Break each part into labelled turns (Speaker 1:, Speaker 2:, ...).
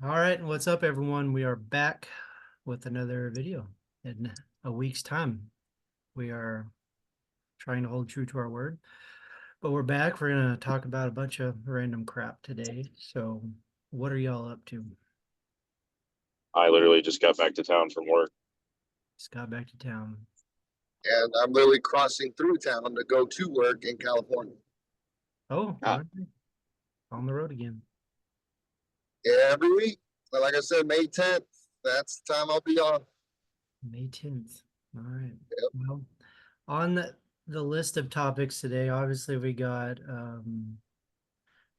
Speaker 1: All right, what's up, everyone? We are back with another video in a week's time. We are trying to hold true to our word, but we're back. We're going to talk about a bunch of random crap today. So, what are y'all up to?
Speaker 2: I literally just got back to town from work.
Speaker 1: Just got back to town.
Speaker 3: And I'm literally crossing through town to go to work in California.
Speaker 1: Oh, all right. On the road again.
Speaker 3: Yeah, every week. But like I said, May 10th, that's the time I'll be off.
Speaker 1: May 10th. All right.
Speaker 3: Yep.
Speaker 1: Well, on the list of topics today, obviously we got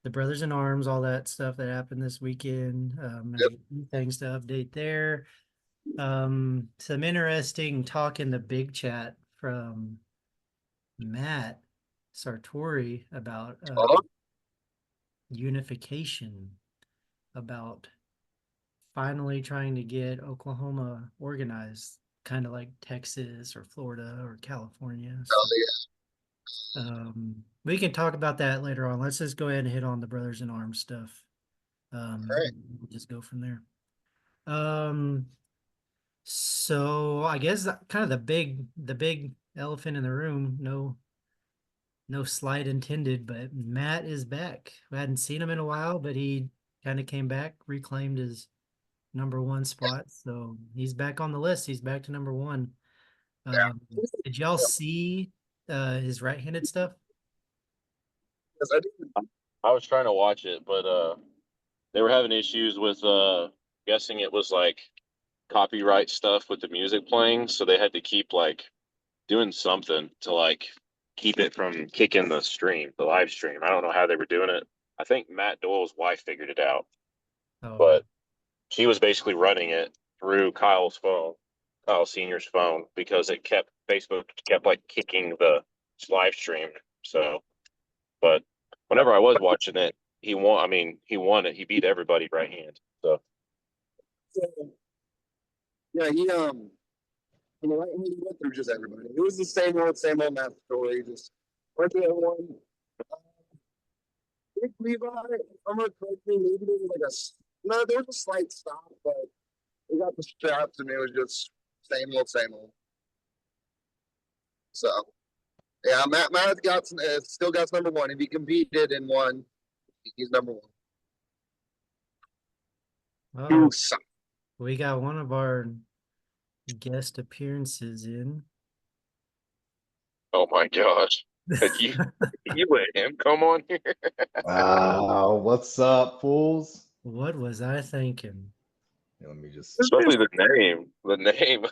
Speaker 1: the Brothers in Arms, all that stuff that happened this weekend.
Speaker 3: Yep.
Speaker 1: Things to update there. Some interesting talk in the big chat from Matt Sartori about unification, about finally trying to get Oklahoma organized, kind of like Texas or Florida or California.
Speaker 3: Oh,
Speaker 1: We can talk about that later on. Let's just go ahead and hit on the Brothers in Arms stuff.
Speaker 3: right.
Speaker 1: We'll just go from there. So I guess kind of the big elephant in the room, no slight intended, but Matt is back. We hadn't seen him in a while, but he kind of came back, reclaimed his #1 spot. So he's back on the list. He's back to #1.
Speaker 3: Yeah.
Speaker 1: Did y'all see his right-handed stuff?
Speaker 3: Yes, I did.
Speaker 2: I was trying to watch it, but they were having issues with guessing it was like copyright stuff with the music playing, so they had to keep like doing something to like keep it from kicking the live stream. I don't know how they were doing it. I think Matt Doyle's wife figured it out,
Speaker 1: Oh,
Speaker 2: but she was basically running it through Kyle's phone, Kyle Senior's phone, because Facebook kept like kicking the live stream. So, but whenever I was watching it, he won. I mean, he won it. He beat everybody right hand. So
Speaker 3: Yeah, he went through just everybody. It was the same old math story. Just went to everyone. Big Levi, if I'm not correctly, maybe there was like there was a slight stop, but we got the straps and it was just same old, same old. So yeah, Matt still got #1. If he competed and won, he's #1.
Speaker 1: oh, we got one of our guest appearances in.
Speaker 2: oh my gosh. You let him come on here?
Speaker 4: Wow, what's up, fools?
Speaker 1: What was I thinking?
Speaker 4: Let me just.
Speaker 2: Especially the name. The name.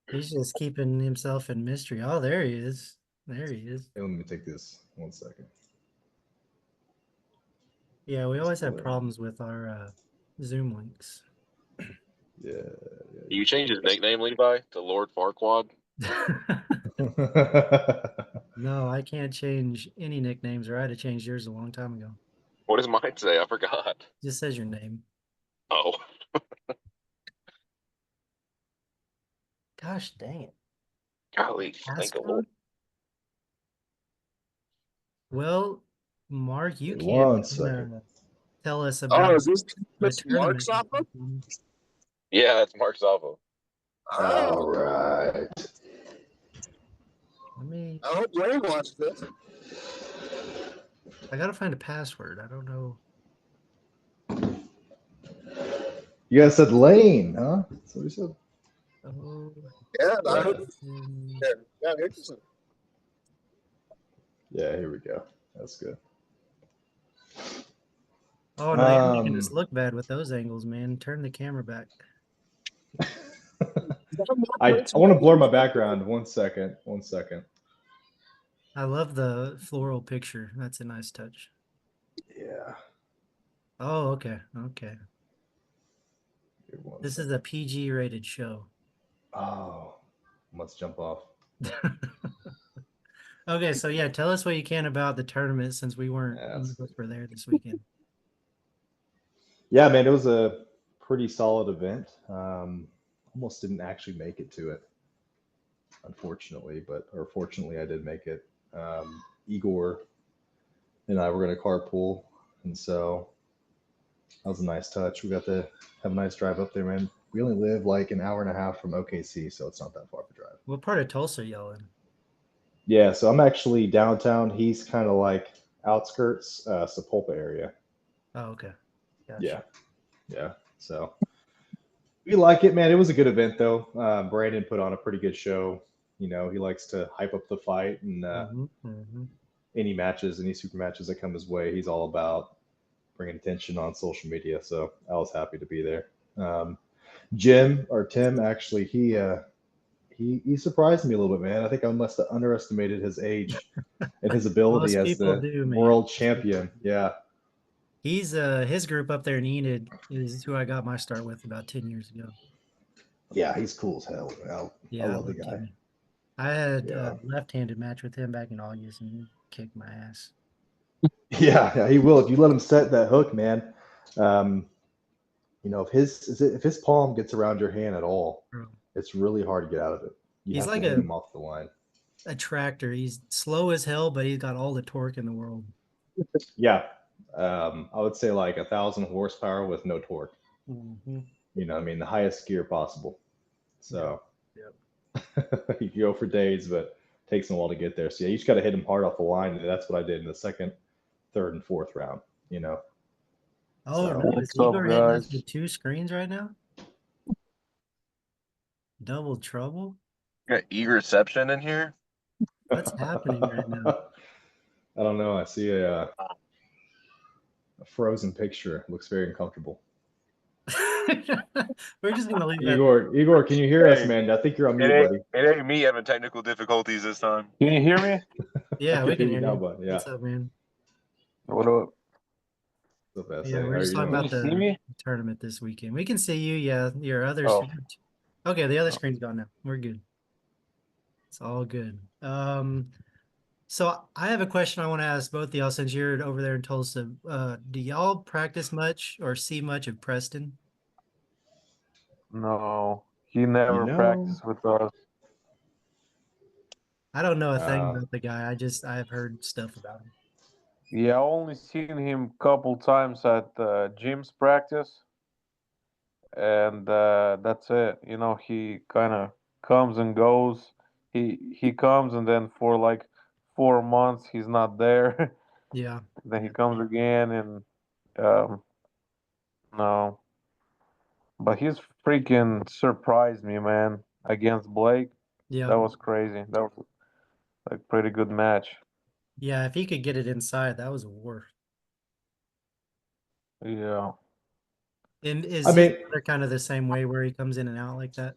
Speaker 1: He's just keeping himself in mystery. Oh, there he is. There he is.
Speaker 4: Let me take this 1 second.
Speaker 1: Yeah, we always have problems with our Zoom links.
Speaker 4: Yeah.
Speaker 2: You changed his nickname, Levi, to Lord Farquaad?
Speaker 1: No, I can't change any nicknames, or I had to change yours a long time ago.
Speaker 2: What does mine say? I forgot.
Speaker 1: Just says your name.
Speaker 2: Oh.
Speaker 1: Gosh dang it.
Speaker 2: Golly. Thank the Lord.
Speaker 1: Well, Mark, you
Speaker 4: Wait,
Speaker 1: can't
Speaker 4: 1 second.
Speaker 1: tell us about
Speaker 3: is this
Speaker 1: the
Speaker 3: Mark's
Speaker 1: tournament.
Speaker 3: offer?
Speaker 2: Yeah, that's Mark Salvo.
Speaker 4: All right.
Speaker 3: I hope Ray watched this.
Speaker 1: I gotta find a password. I don't know.
Speaker 4: You guys said Lane, huh? That's what we said.
Speaker 1: Oh,
Speaker 3: Yeah,
Speaker 4: Yeah, here we go. That's good.
Speaker 1: oh no, you're making us look bad with those angles, man. Turn the camera back.
Speaker 4: I want to blur my background. 1 second. 1 second.
Speaker 1: I love the floral picture. That's a nice touch.
Speaker 4: Yeah.
Speaker 1: Oh, okay. Okay. This is a PG rated show.
Speaker 4: Oh, let's jump off.
Speaker 1: Okay, so yeah, tell us what you can about the tournament since we weren't were there this weekend.
Speaker 4: Yeah, man, it was a pretty solid event. Almost didn't actually make it to it, unfortunately, or fortunately, I did make it. Igor and I were going to carpool, and so That was a nice touch. We got to have a nice drive up there, man. We only live like an hour and a half from OKC, so it's not that far of a drive.
Speaker 1: What part of Tulsa are y'all in?
Speaker 4: Yeah, so I'm actually downtown. He's kind of like outskirts, Sepulpa area.
Speaker 1: Oh, okay. Gotcha.
Speaker 4: Yeah, yeah. So we like it, man. It was a good event, though. Brandon put on a pretty good show. You know, he likes to hype up the fight, and any matches, any super matches that come his way, he's all about bringing attention on social media. So I was happy to be there. Jim or Tim, actually, he surprised me a little bit, man. I think I must have underestimated his age and his ability
Speaker 1: Most
Speaker 4: as
Speaker 1: people
Speaker 4: the
Speaker 1: do, man.
Speaker 4: world champion. Yeah.
Speaker 1: He's his group up there in Enid is who I got my start with about 10 years ago.
Speaker 4: Yeah, he's cool as hell. I love the guy.
Speaker 1: I had a left-handed match with him back in August, and he kicked my ass.
Speaker 4: Yeah, he will if you let him set that hook, man. You know, if his palm gets around your hand at all, it's really hard to get out of it.
Speaker 1: He's
Speaker 4: have
Speaker 1: like
Speaker 4: to hit him off the line.
Speaker 1: A tractor. He's slow as hell, but he's got all the torque in the world.
Speaker 4: Yeah, I would say like 1,000 horsepower with no torque. You know, I mean, the highest gear possible. So you can go for days, but it takes him a while to get there. So yeah, you just got to hit him hard off the line. And that's what I did in the second, third, and fourth round. You know.
Speaker 1: Oh,
Speaker 4: so.
Speaker 1: really? Is Igor hitting us with 2 screens right now? Double trouble?
Speaker 2: Got e-reception in here?
Speaker 1: What's happening right now?
Speaker 4: I don't know. I see a frozen picture. It looks very uncomfortable.
Speaker 1: We're just gonna leave
Speaker 4: Igor, can you hear us, man? I think you're on mute, buddy.
Speaker 2: It ain't me having technical difficulties this time.
Speaker 5: Can you hear me?
Speaker 1: Yeah, we can hear
Speaker 4: now,
Speaker 1: you.
Speaker 4: bud. Yeah.
Speaker 1: What's up, man?
Speaker 5: What up?
Speaker 1: Yeah, we're just talking about the tournament this weekend. We can see you. Yeah, your other. Okay, the other screen's gone now. We're good. It's all good. So I have a question I want to ask both of y'all since you're over there in Tulsa. Do y'all practice much or see much of Preston?
Speaker 5: No, he never practiced with us.
Speaker 1: I don't know a thing about the guy. I've heard stuff about him.
Speaker 5: Yeah, I only seen him a couple times at Jim's practice, and that's it. You know, he kind of comes and goes. He comes and then for like 4 months he's not there.
Speaker 1: Yeah.
Speaker 5: Then he comes again, and no. But he's freaking surprised me, man, against Blake.
Speaker 1: Yeah.
Speaker 5: That was crazy. That was a pretty good match.
Speaker 1: Yeah, if he could get it inside, that was a war.
Speaker 5: Yeah.
Speaker 1: And they're kind of the same way where he comes in and out like that?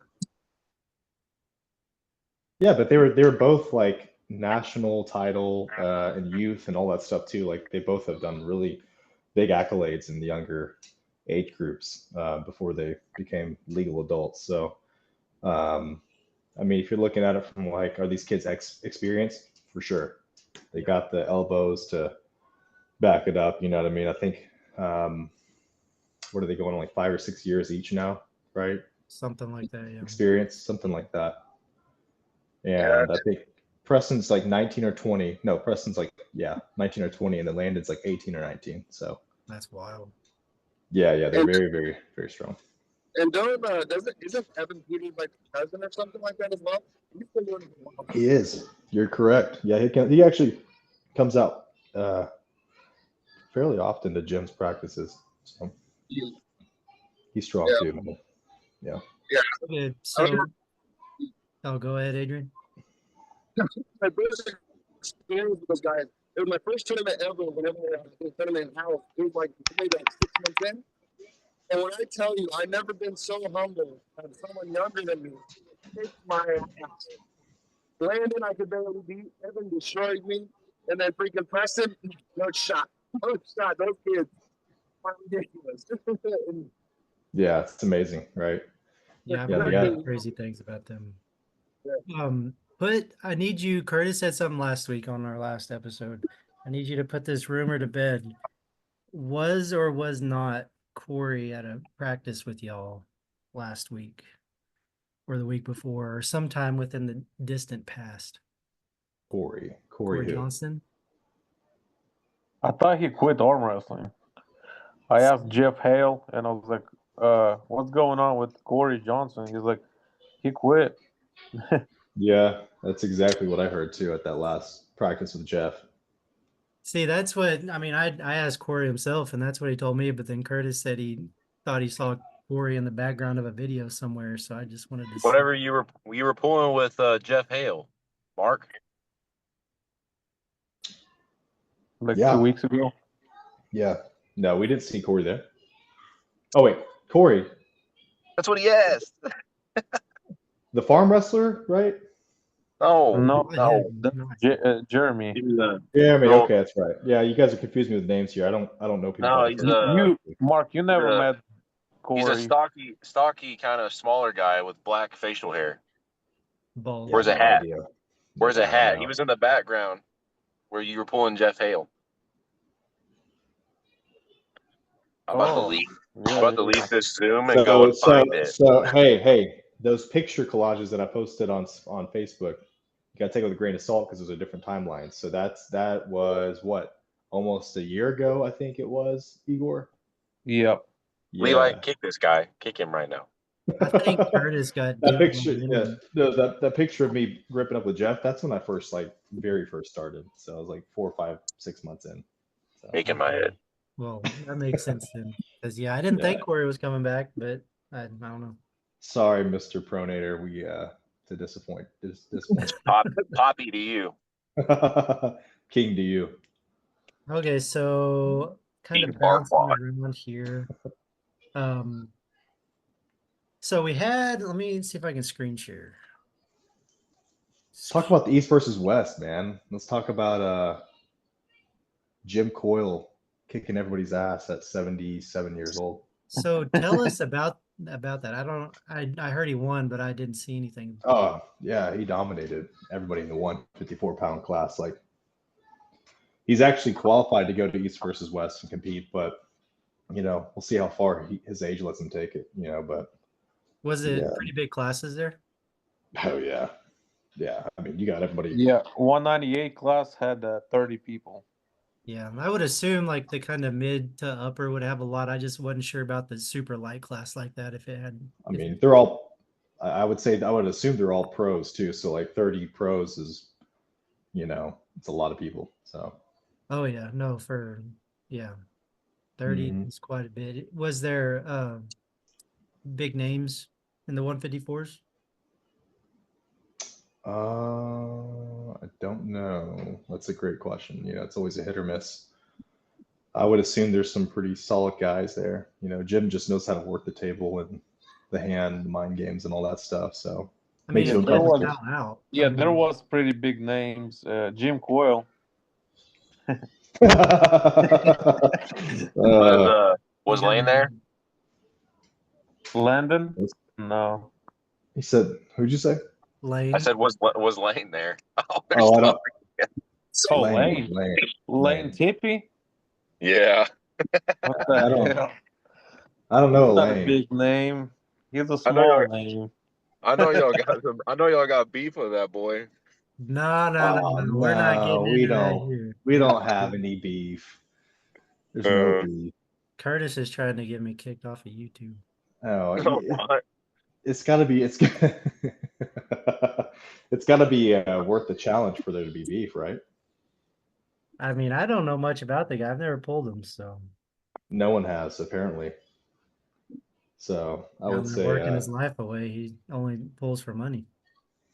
Speaker 4: Yeah, but they were both like national title and youth and all that stuff too. Like they both have done really big accolades in the younger age groups before they became legal adults. So, I mean, if you're looking at it from like, are these kids experienced? For sure. They got the elbows to back it up. You know what I mean? I think, what are they going on, like 5 or 6 years each now, right?
Speaker 1: Something like that, yeah.
Speaker 4: Experience, something like that. And I think Preston's like 19 or 20. No, Preston's like, 19 or 20, and then Landon's like 18 or 19. So
Speaker 1: that's wild.
Speaker 4: Yeah, they're very, very, very strong.
Speaker 3: And isn't Evan Peters like the cousin or something like that as well?
Speaker 4: He is. You're correct. Yeah, he actually comes out fairly often to Jim's practices. So he's strong too, man. Yeah.
Speaker 1: Okay, so go ahead, Adrian.
Speaker 3: My first experience with those guys, it was my first tournament ever. Whenever I did a tournament in house, it was like maybe like 6 months in. And when I tell you, I've never been so humble as someone younger than me. It's my ass. Landon, I could barely beat. Evan destroyed me. And then freaking Preston, no shot. Those kids are ridiculous.
Speaker 4: Yeah, it's amazing, right?
Speaker 1: Yeah, I've heard crazy things about them. Yeah. I need you, Curtis said something last week on our last episode. I need you to put this rumor to bed. Was or was not Corey at a practice with y'all last week or the week before or sometime within the distant past? Corey
Speaker 4: who?
Speaker 1: Johnston?
Speaker 5: I thought he quit arm wrestling. I asked Jeff Hale, and I was like, what's going on with Corey Johnson? He's like, he quit.
Speaker 4: Yeah, that's exactly what I heard too at that last practice with Jeff.
Speaker 1: See, that's what I mean. I asked Corey himself, and that's what he told me. But then Curtis said he thought he saw Corey in the background of a video somewhere. So I just wanted to see.
Speaker 2: Whatever you were pulling with Jeff Hale, Mark.
Speaker 5: Like
Speaker 4: Yeah.
Speaker 5: 2 weeks ago.
Speaker 4: Yeah. No, we didn't see Corey there. Oh wait, Corey,
Speaker 2: That's what he asked.
Speaker 4: the farm wrestler, right?
Speaker 2: Oh
Speaker 5: No,
Speaker 2: no.
Speaker 5: that's Jeremy.
Speaker 4: Jeremy.
Speaker 2: No.
Speaker 4: Okay, that's right. Yeah, you guys are confusing me with names here. I don't know people.
Speaker 2: No,
Speaker 4: by
Speaker 2: he's
Speaker 4: the first name.
Speaker 5: Mark, you never
Speaker 2: a-
Speaker 5: met
Speaker 2: He's a
Speaker 5: Corey.
Speaker 2: stocky kind of smaller guy with black facial hair.
Speaker 1: Ball.
Speaker 2: Where's a
Speaker 4: no
Speaker 2: hat?
Speaker 4: idea.
Speaker 2: Where's
Speaker 4: Yeah,
Speaker 2: a
Speaker 4: I don't
Speaker 2: hat?
Speaker 4: know.
Speaker 2: He was in the background where you were pulling Jeff Hale. I'm about to
Speaker 5: Oh,
Speaker 2: leave.
Speaker 5: yeah,
Speaker 2: I'm about to
Speaker 5: yeah.
Speaker 2: leave this Zoom and go and find it.
Speaker 4: So hey, those picture collages that I posted on Facebook, you gotta take it with a grain of salt because those are different timelines. So that was what, almost a year ago, I think it was, Igor.
Speaker 5: Yep.
Speaker 2: Levi,
Speaker 4: Yeah,
Speaker 2: kick this guy. Kick him right now.
Speaker 1: I think Curtis got
Speaker 4: that
Speaker 1: duped
Speaker 4: picture.
Speaker 1: on
Speaker 4: Yeah,
Speaker 1: him.
Speaker 4: no, that picture of me ripping up with Jeff. That's when I first very first started. So I was like 4, 5, 6 months in. So.
Speaker 2: Shaking my head.
Speaker 1: Well, that makes sense then. Because I didn't think Corey was coming back, but I don't know.
Speaker 4: Sorry, Mr. Pronator. We to disappoint.
Speaker 2: Poppy to you.
Speaker 4: King to you.
Speaker 1: Okay, so kind of
Speaker 2: King Bar
Speaker 1: bouncing
Speaker 2: Quad.
Speaker 1: around here. So we had, let me see if I can screen share.
Speaker 4: Let's talk about the East versus West, man. Let's talk about Jim Coyle kicking everybody's ass at 77 years old.
Speaker 1: So tell us about that. I heard he won, but I didn't see anything.
Speaker 4: Oh, yeah, he dominated everybody in the 154-pound class. Like, he's actually qualified to go to East versus West and compete, but we'll see how far his age lets him take it. But
Speaker 1: was it pretty big classes there?
Speaker 4: Oh yeah, yeah. I mean, you got everybody.
Speaker 5: Yeah, 198 class had 30 people.
Speaker 1: Yeah, I would assume like the kind of mid to upper would have a lot. I just wasn't sure about the super light class like that. If it had,
Speaker 4: I mean, they're all. I would assume they're all pros too. So like 30 pros is, it's a lot of people. So.
Speaker 1: Oh yeah, no, 30 is quite a bit. Was there big names in the 154s?
Speaker 4: I don't know. That's a great question. It's always a hit or miss. I would assume there's some pretty solid guys there. Jim just knows how to work the table and the hand, the mind games, and all that stuff. So
Speaker 1: I mean,
Speaker 5: there was,
Speaker 1: out.
Speaker 5: Yeah, there was pretty big names. Jim Coyle.
Speaker 2: Was Lane there?
Speaker 5: Landon? No.
Speaker 4: He said, "Who'd you say?"
Speaker 1: Lane.
Speaker 2: I said, was Lane there?
Speaker 4: Oh, I don't.
Speaker 5: Oh, Lane Tippy?
Speaker 2: Yeah.
Speaker 5: What the hell?
Speaker 4: I don't know.
Speaker 5: Not
Speaker 4: Lane.
Speaker 5: a big name. He's a small name.
Speaker 2: I know y'all got beef with that boy.
Speaker 1: No. We're not getting into that here.
Speaker 4: We don't have any beef. There's no beef.
Speaker 1: Curtis is trying to get me kicked off of YouTube.
Speaker 4: Oh, it's got to be. It's got to be worth the challenge for there to be beef, right?
Speaker 1: I mean, I don't know much about the guy. I've never pulled him, so.
Speaker 4: No one has, apparently. So I would say
Speaker 1: working his life away. He only pulls for money.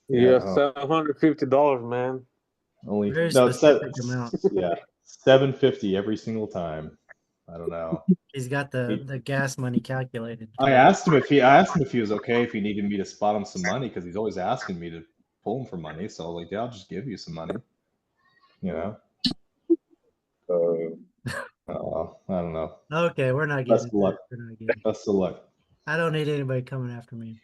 Speaker 5: Yeah, $750, man.
Speaker 4: Only
Speaker 1: very
Speaker 4: no,
Speaker 1: specific amount.
Speaker 4: Yeah, $750 every single time. I don't know.
Speaker 1: He's got the gas money calculated.
Speaker 4: I asked him if he was okay if he needed me to spot him some money because he's always asking me to pull him for money. So I was like, yeah, I'll just give you some money. I don't know.
Speaker 1: Okay, we're not getting
Speaker 4: Best of luck. Best of luck.
Speaker 1: I don't need anybody coming after me.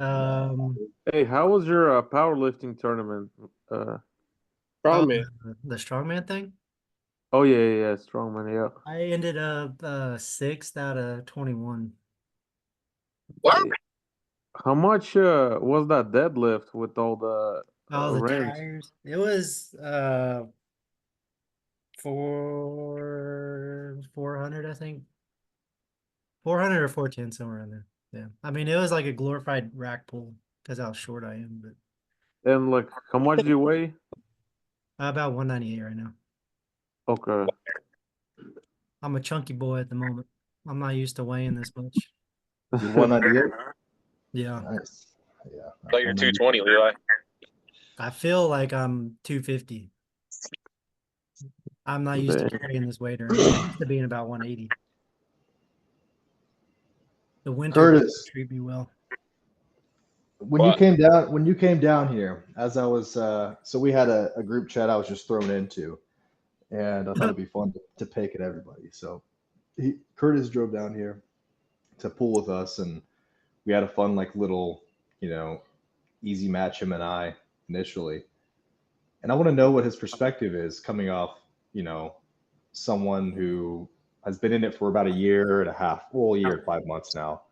Speaker 5: Hey, how was your powerlifting tournament?
Speaker 3: Strongman.
Speaker 1: The strongman thing?
Speaker 5: Oh yeah, strongman. Yeah.
Speaker 1: I ended up 6th out of 21.
Speaker 3: What?
Speaker 5: How much was that deadlift with all the
Speaker 1: the
Speaker 5: ranks?
Speaker 1: tires? It was 400, I think. 400 or 410, somewhere in there. Yeah. I mean, it was like a glorified rack pull because how short I am, but
Speaker 5: And like, how much do you weigh?
Speaker 1: about 198 right now.
Speaker 5: Okay.
Speaker 1: I'm a chunky boy at the moment. I'm not used to weighing this much.
Speaker 4: You're 198.
Speaker 1: Yeah.
Speaker 4: Nice. Yeah.
Speaker 2: I thought you're 220, Levi.
Speaker 1: I feel like I'm 250. I'm not used to carrying this weight or anything. I'm used to being about 180. The winter
Speaker 4: Curtis,
Speaker 1: treat me well.
Speaker 4: when
Speaker 2: What?
Speaker 4: you came down here, as I was so we had a group chat I was just thrown into, and I thought it'd be fun to pick at everybody. So Curtis drove down here to pool with us, and we had a fun like little, easy match, him and I initially. And I want to know what his perspective is coming off, someone who has been in it for about a year and a half, well, a year and 5 months now,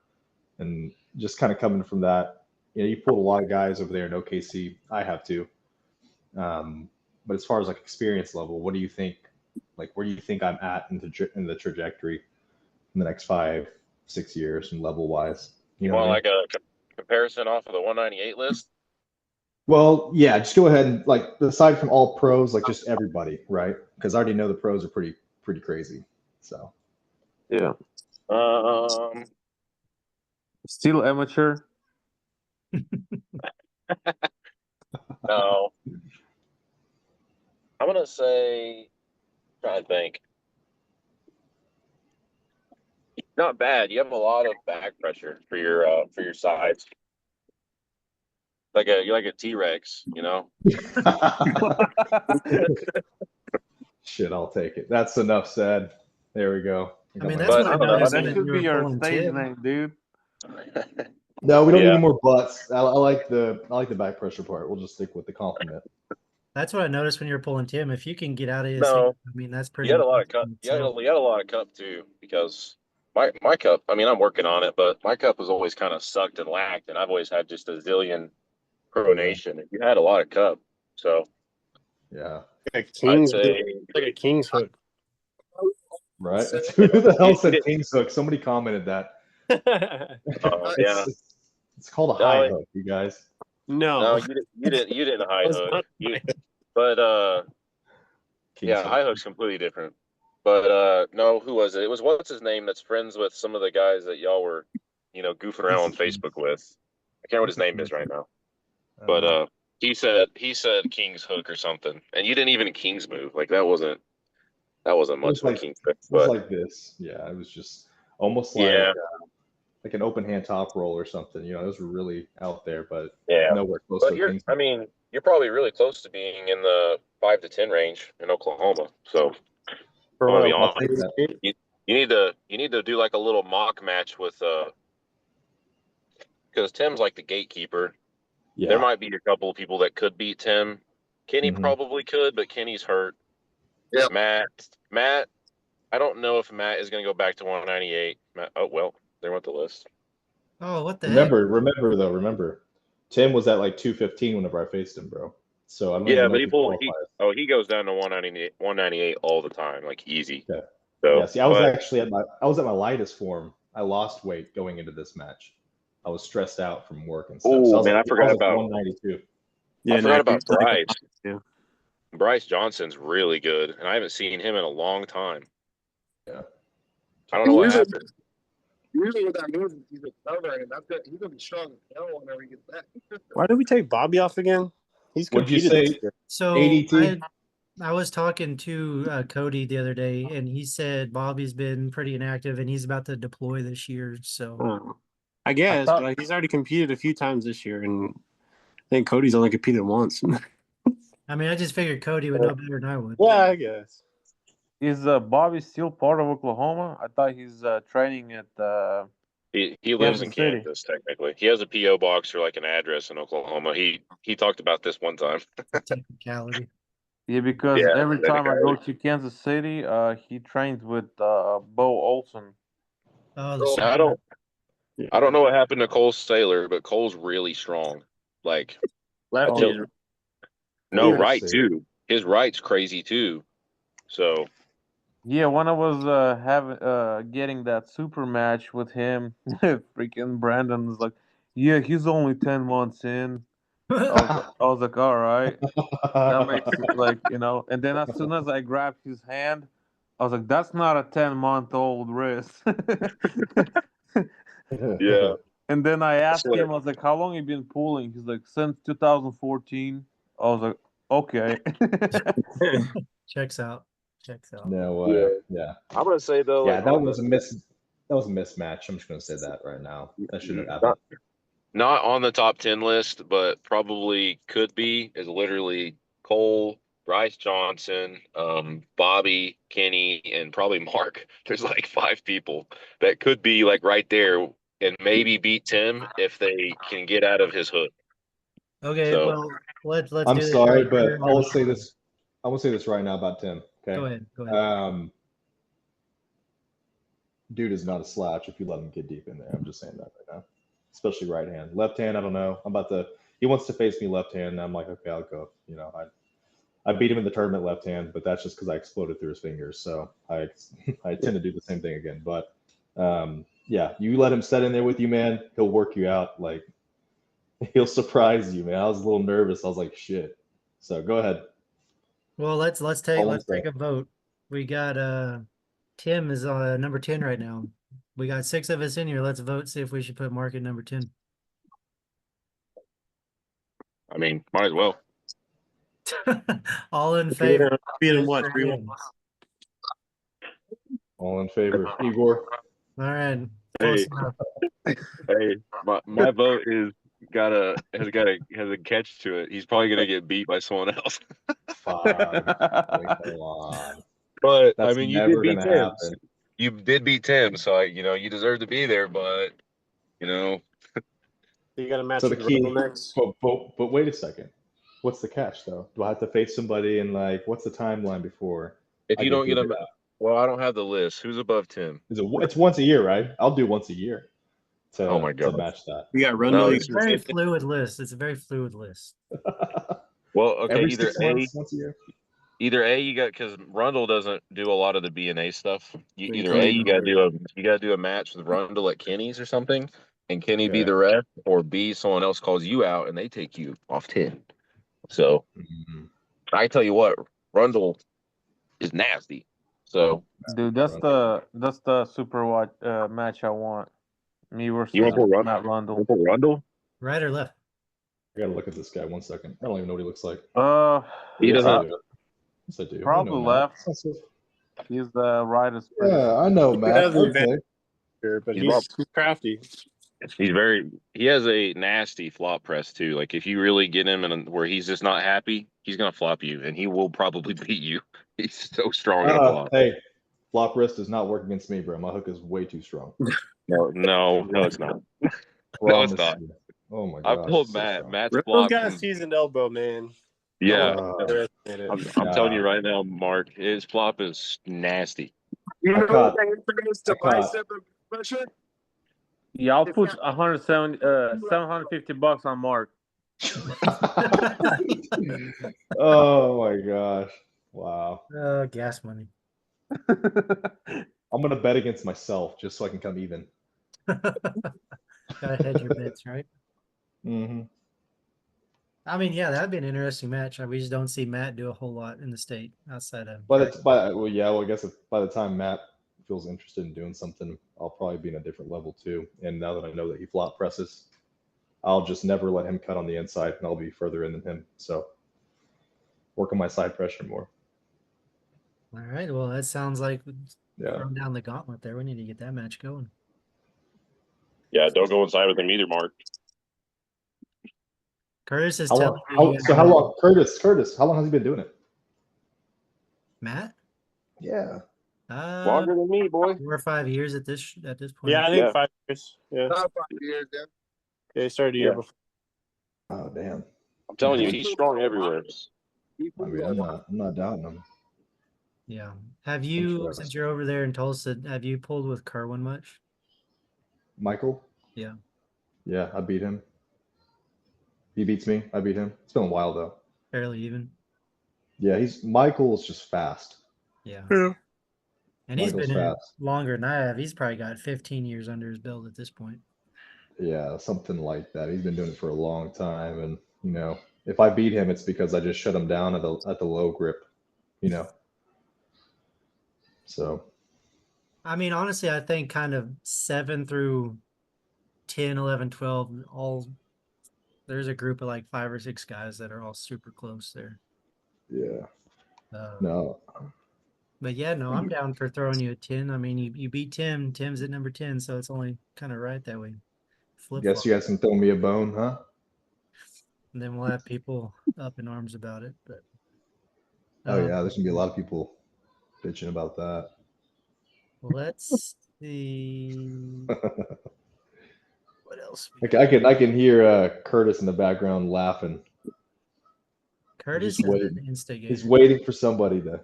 Speaker 4: and just kind of coming from that. You pulled a lot of guys over there in OKC. I have too. But as far as like experience level, what do you think? Like, where do you think I'm at in the trajectory in the next 5-6 years and level wise?
Speaker 2: You
Speaker 4: What I
Speaker 2: want
Speaker 4: mean?
Speaker 2: like a comparison off of the 198 list?
Speaker 4: Well, yeah, just go ahead and like aside from all pros, like just everybody, right? Because I already know the pros are pretty crazy. So
Speaker 5: Yeah.
Speaker 2: Um,
Speaker 5: Still amateur.
Speaker 2: no. I'm gonna say, try and think. Not bad. You have a lot of back pressure for your sides. You're like a T-Rex,
Speaker 4: shit, I'll take it. That's enough said. There we go.
Speaker 1: I mean,
Speaker 4: my
Speaker 1: that's
Speaker 2: But
Speaker 1: what I
Speaker 2: I don't know.
Speaker 1: noticed
Speaker 5: That
Speaker 1: when
Speaker 5: should
Speaker 1: you
Speaker 5: be
Speaker 1: were
Speaker 5: your
Speaker 1: pulling
Speaker 5: stage
Speaker 1: Tim.
Speaker 5: name, dude.
Speaker 4: No, we don't need
Speaker 2: Yeah.
Speaker 4: any more butts. I like the back pressure part. We'll just stick with the compliment.
Speaker 1: That's what I noticed when you were pulling Tim. If you can get out of his
Speaker 2: No,
Speaker 1: hand, I mean, that's pretty
Speaker 2: you had a lot of
Speaker 1: impressive
Speaker 2: cup.
Speaker 1: in
Speaker 2: You had,
Speaker 1: itself.
Speaker 2: you had a lot of cup too, because my cup. I mean, I'm working on it, but my cup has always kind of sucked and lacked, and I've always had just a zillion pronation. You had a lot of cup, so
Speaker 4: Yeah.
Speaker 6: Like a
Speaker 2: I'd
Speaker 6: king's
Speaker 2: say
Speaker 6: like a king's hook.
Speaker 4: Right. Who the hell
Speaker 2: you
Speaker 4: said
Speaker 2: did-
Speaker 4: King's Hook? Somebody commented that.
Speaker 2: yeah.
Speaker 4: It's called a
Speaker 2: No,
Speaker 4: high hook, you guys.
Speaker 2: No,
Speaker 6: No,
Speaker 2: you didn't high
Speaker 6: that's
Speaker 2: hook.
Speaker 6: not
Speaker 2: But
Speaker 4: King's
Speaker 2: yeah,
Speaker 4: Hook.
Speaker 2: high hook's completely different. But no, who was it? It was what's his name that's friends with some of the guys that y'all were, goofing around on Facebook with. I can't remember what his name is right now. But he said King's hook or something. And you didn't even King's move. Like that wasn't much of a King's hook.
Speaker 4: It was
Speaker 2: But
Speaker 4: like this. Yeah, it was just almost
Speaker 2: yeah,
Speaker 4: like an open hand top roll or something. Those were really out there, but
Speaker 2: yeah.
Speaker 4: nowhere close
Speaker 2: But
Speaker 4: to a King's Hook.
Speaker 2: you're probably really close to being in the 5 to 10 range in Oklahoma. So
Speaker 6: for
Speaker 2: I want to be
Speaker 6: what?
Speaker 4: I'll
Speaker 2: honest.
Speaker 4: take that.
Speaker 2: You need to do like a little mock match with because Tim's like the gatekeeper.
Speaker 4: Yeah.
Speaker 2: There might be a couple of people that could beat Tim. Kenny
Speaker 4: Mhm.
Speaker 2: probably could, but Kenny's hurt.
Speaker 3: Yep.
Speaker 2: Matt, I don't know if Matt is going to go back to 198. Oh well, there went the list.
Speaker 1: Oh, what the heck?
Speaker 4: Remember, Tim was at like 215 whenever I faced him, bro. So I don't
Speaker 2: Yeah,
Speaker 4: even know
Speaker 2: but
Speaker 4: if he qualifies.
Speaker 2: he goes down to 198 all the time, like easy.
Speaker 4: Okay.
Speaker 2: So
Speaker 4: Yeah, see, I was actually at my lightest form. I lost weight going into this match. I was stressed out from work and stuff. So
Speaker 2: Oh
Speaker 4: I was
Speaker 2: man,
Speaker 4: like,
Speaker 2: I forgot about
Speaker 4: 192.
Speaker 6: Yeah,
Speaker 2: I forgot about
Speaker 6: you're like
Speaker 2: Bryce.
Speaker 6: yeah.
Speaker 2: Bryce Johnson's really good, and I haven't seen him in a long time.
Speaker 4: Yeah.
Speaker 2: I don't know what
Speaker 3: Usually-
Speaker 2: happened.
Speaker 3: Usually with that move, he's a cover, and he's gonna be strong as hell whenever he gets back.
Speaker 6: Why did we take Bobby off again? He's
Speaker 4: What'd you
Speaker 6: competed
Speaker 4: say?
Speaker 6: this year.
Speaker 1: So
Speaker 4: ADT?
Speaker 1: I was talking to Cody the other day, and he said Bobby's been pretty inactive, and he's about to deploy this year. So
Speaker 6: Oh, I guess,
Speaker 5: thought-
Speaker 6: but he's already competed a few times this year, and I think Cody's only competed once.
Speaker 1: I mean, I just figured Cody would know better than I would.
Speaker 6: yeah, I guess.
Speaker 5: Is Bobby still part of Oklahoma? I thought he's training at
Speaker 2: He lives in
Speaker 5: Kansas City.
Speaker 2: Kansas technically. He has a PO box or like an address in Oklahoma. He talked about this one time.
Speaker 1: Technicality.
Speaker 5: Yeah, because
Speaker 2: Yeah,
Speaker 5: every time I go
Speaker 2: technicality.
Speaker 5: to Kansas City, he trains with Bo Olson.
Speaker 1: Oh, the
Speaker 2: I don't know what happened to Cole Saylor, but Cole's really strong. Like
Speaker 6: Lefty.
Speaker 2: no,
Speaker 4: Weird
Speaker 2: right
Speaker 4: to see.
Speaker 2: too. His right's crazy too. So
Speaker 5: Yeah, when I was getting that super match with him, freaking Brandon was like, "Yeah, he's only 10 months in." I was like, "All right, that makes it like And then as soon as I grabbed his hand, I was like, "That's not a 10-month-old wrist."
Speaker 2: yeah,
Speaker 5: And then I asked
Speaker 2: so,
Speaker 5: him, I was like, "How long you been pulling?" He's like, "Since 2014." I was like, "Okay."
Speaker 1: Checks out. Checks out.
Speaker 4: No
Speaker 2: yeah.
Speaker 4: way. Yeah.
Speaker 2: I'm gonna say though,
Speaker 4: Yeah,
Speaker 2: like
Speaker 4: that
Speaker 2: on
Speaker 4: was
Speaker 2: the
Speaker 4: that was a mismatch. I'm just gonna say that right now. That shouldn't have
Speaker 2: not,
Speaker 4: happened.
Speaker 2: not on the top 10 list, but probably could be is literally Cole, Bryce Johnson, Bobby, Kenny, and probably Mark. There's like 5 people that could be like right there and maybe beat Tim if they can get out of his hood.
Speaker 1: Okay,
Speaker 2: So
Speaker 1: well, let's
Speaker 4: I'm
Speaker 1: do this
Speaker 4: sorry,
Speaker 1: right
Speaker 4: but
Speaker 1: here.
Speaker 4: I will say this. I will say this right now about Tim.
Speaker 1: Go
Speaker 4: Okay.
Speaker 1: ahead. Go ahead.
Speaker 4: Dude is not a slouch if you let him get deep in there. I'm just saying that right now. Especially right hand. Left hand, I don't know. He wants to face me left hand. And I'm like, okay, I'll go. I beat him in the tournament left hand, but that's just because I exploded through his fingers. So I I tend to do the same thing again. But yeah, you let him set in there with you, man. He'll work you out. Like he'll surprise you, man. I was a little nervous. I was like, shit. So go ahead.
Speaker 1: Well, let's
Speaker 4: All I'm
Speaker 1: take
Speaker 4: saying.
Speaker 1: a vote. We got Tim is number 10 right now. We got 6 of us in here. Let's vote, see if we should put Mark at number 10.
Speaker 2: I mean, might as well.
Speaker 1: All in favor.
Speaker 6: Beat him
Speaker 1: Mr.
Speaker 6: what? 3-1.
Speaker 1: Williams.
Speaker 4: All in favor. Igor.
Speaker 1: All right.
Speaker 2: Hey,
Speaker 1: Close enough.
Speaker 2: hey, my vote has a catch to it. He's probably gonna get beat by someone else.
Speaker 4: Fuck. Like, come on.
Speaker 2: But I
Speaker 4: That's
Speaker 2: mean, you did
Speaker 4: never
Speaker 2: beat
Speaker 4: gonna
Speaker 2: Tim.
Speaker 4: happen.
Speaker 2: You did beat Tim, so you deserve to be there. But you know,
Speaker 6: You got a match
Speaker 4: So the
Speaker 6: with Rumble
Speaker 4: key,
Speaker 6: next.
Speaker 4: but wait a second. What's the catch though? Do I have to face somebody and like what's the timeline before
Speaker 2: if
Speaker 4: I
Speaker 2: you
Speaker 4: get
Speaker 2: don't get
Speaker 4: booted
Speaker 2: him,
Speaker 4: out?
Speaker 2: well, I don't have the list. Who's above Tim?
Speaker 4: It's once a year, right? I'll do once a year
Speaker 2: Oh my
Speaker 4: to
Speaker 2: God.
Speaker 4: match that.
Speaker 6: You got Rundle.
Speaker 2: No,
Speaker 6: You
Speaker 1: It's a
Speaker 6: got
Speaker 1: very
Speaker 6: Nathan.
Speaker 1: fluid list. It's a very fluid list.
Speaker 2: well, okay,
Speaker 4: Every 6 months, once a year.
Speaker 2: either A, you got because Rundle doesn't do a lot of the BNA stuff.
Speaker 6: And
Speaker 2: Either A,
Speaker 6: Cody.
Speaker 2: you gotta do a match with Rundle at Kenny's or something, and Kenny be
Speaker 4: Okay.
Speaker 2: the ref, or B, someone else calls you out and they take you off 10. So
Speaker 4: Mhm.
Speaker 2: I tell you what, Rundle is nasty. So
Speaker 5: Dude, that's the super match I want. Me
Speaker 2: you want
Speaker 5: versus
Speaker 2: to put
Speaker 5: Matt Rundle.
Speaker 2: Rundle?
Speaker 1: Right or left?
Speaker 4: I gotta look at this guy 1 second. I don't even know what he looks like.
Speaker 2: He
Speaker 4: Yes, I
Speaker 2: doesn't.
Speaker 4: do. Yes, I do. I know
Speaker 5: probably
Speaker 4: Matt.
Speaker 5: left. He's the rightest pretty
Speaker 4: Yeah,
Speaker 5: sure.
Speaker 4: I know
Speaker 6: He
Speaker 4: Matt.
Speaker 6: has an advantage
Speaker 4: Okay.
Speaker 6: here, but
Speaker 2: He's
Speaker 6: he's crafty.
Speaker 2: He has a nasty flop press too. Like if you really get him in where he's just not happy, he's gonna flop you, and he will probably beat you. He's so strong in a flop.
Speaker 4: Hey, flop wrist does not work against me, bro. My hook is way too strong.
Speaker 2: No, it's not. No, it's
Speaker 4: Promise
Speaker 2: not.
Speaker 4: you. Oh my
Speaker 2: I've
Speaker 4: gosh,
Speaker 2: told
Speaker 4: it's so
Speaker 2: Matt.
Speaker 4: strong.
Speaker 2: Matt's
Speaker 6: Rundle's
Speaker 2: flop
Speaker 6: got a
Speaker 2: can.
Speaker 6: seasoned elbow, man.
Speaker 2: Yeah,
Speaker 6: Underestimate it.
Speaker 2: I'm telling
Speaker 4: Nah.
Speaker 2: you right now, Mark. His flop is nasty.
Speaker 3: You
Speaker 4: I
Speaker 3: know
Speaker 4: caught-
Speaker 3: what that introduced to
Speaker 4: I caught-
Speaker 3: bicep pressure?
Speaker 5: Yeah, I'll put 750 bucks on Mark.
Speaker 4: Oh my gosh. Wow.
Speaker 1: Gas money.
Speaker 4: I'm gonna bet against myself just so I can come even.
Speaker 1: Gotta hedge your bets, right?
Speaker 4: Mm-hmm.
Speaker 1: I mean, yeah, that'd be an interesting match. We just don't see Matt do a whole lot in the state outside of.
Speaker 4: Well, I guess if by the time Matt feels interested in doing something, I'll probably be in a different level too. And now that I know that he flop presses, I'll just never let him cut on the inside, and I'll be further in than him. So work on my side pressure more.
Speaker 1: All right. Well, that sounds like
Speaker 4: Yeah.
Speaker 1: throwing down the gauntlet there. We need to get that match going.
Speaker 2: Yeah, don't go inside with him either, Mark.
Speaker 1: Curtis is
Speaker 4: How
Speaker 1: telling
Speaker 4: long?
Speaker 1: me.
Speaker 4: How long? Curtis, how long has he been doing it?
Speaker 1: Matt?
Speaker 4: Yeah.
Speaker 2: Longer than me, boy.
Speaker 1: 4 or 5 years at this point.
Speaker 6: Yeah, I think
Speaker 2: Yeah.
Speaker 6: 5 years. Yeah.
Speaker 3: About 5 years, yeah.
Speaker 6: Yeah, he started a year
Speaker 2: Yeah.
Speaker 6: before.
Speaker 4: Oh damn.
Speaker 2: I'm telling you, he's strong everywhere.
Speaker 4: I mean, I'm not doubting him.
Speaker 1: Yeah. Have you,
Speaker 4: sure.
Speaker 1: since you're over there in Tulsa, have you pulled with Kerwin much?
Speaker 4: Michael?
Speaker 1: Yeah.
Speaker 4: Yeah, I beat him. He beats me. I beat him. It's been a while though.
Speaker 1: Fairly even.
Speaker 4: Yeah, Michael is just fast.
Speaker 1: Yeah.
Speaker 6: Yeah.
Speaker 1: And he's
Speaker 4: Michael's
Speaker 1: been in it
Speaker 4: fast.
Speaker 1: longer than I have. He's probably got 15 years under his belt at this point.
Speaker 4: Yeah, something like that. He's been doing it for a long time, and you know, if I beat him, it's because I just shut him down at the low grip, you know. So
Speaker 1: I mean, honestly, I think kind of 7 through 10, 11, 12, all there's a group of like 5 or 6 guys that are all super close there.
Speaker 4: yeah,
Speaker 1: Uh,
Speaker 4: no,
Speaker 1: But yeah, no, I'm down for throwing you a 10. I mean, you beat Tim. Tim's at number 10, so it's only kind of right that way. Flip
Speaker 4: guess
Speaker 1: flop.
Speaker 4: you guys can throw me a bone, huh?
Speaker 1: And then we'll have people up in arms about it. But
Speaker 4: Oh yeah, there's gonna be a lot of people bitching about that.
Speaker 1: let's see what else we
Speaker 4: I can hear Curtis in the background laughing.
Speaker 1: Curtis
Speaker 4: He's
Speaker 1: is
Speaker 4: waiting.
Speaker 1: an instigator.
Speaker 4: He's waiting for somebody to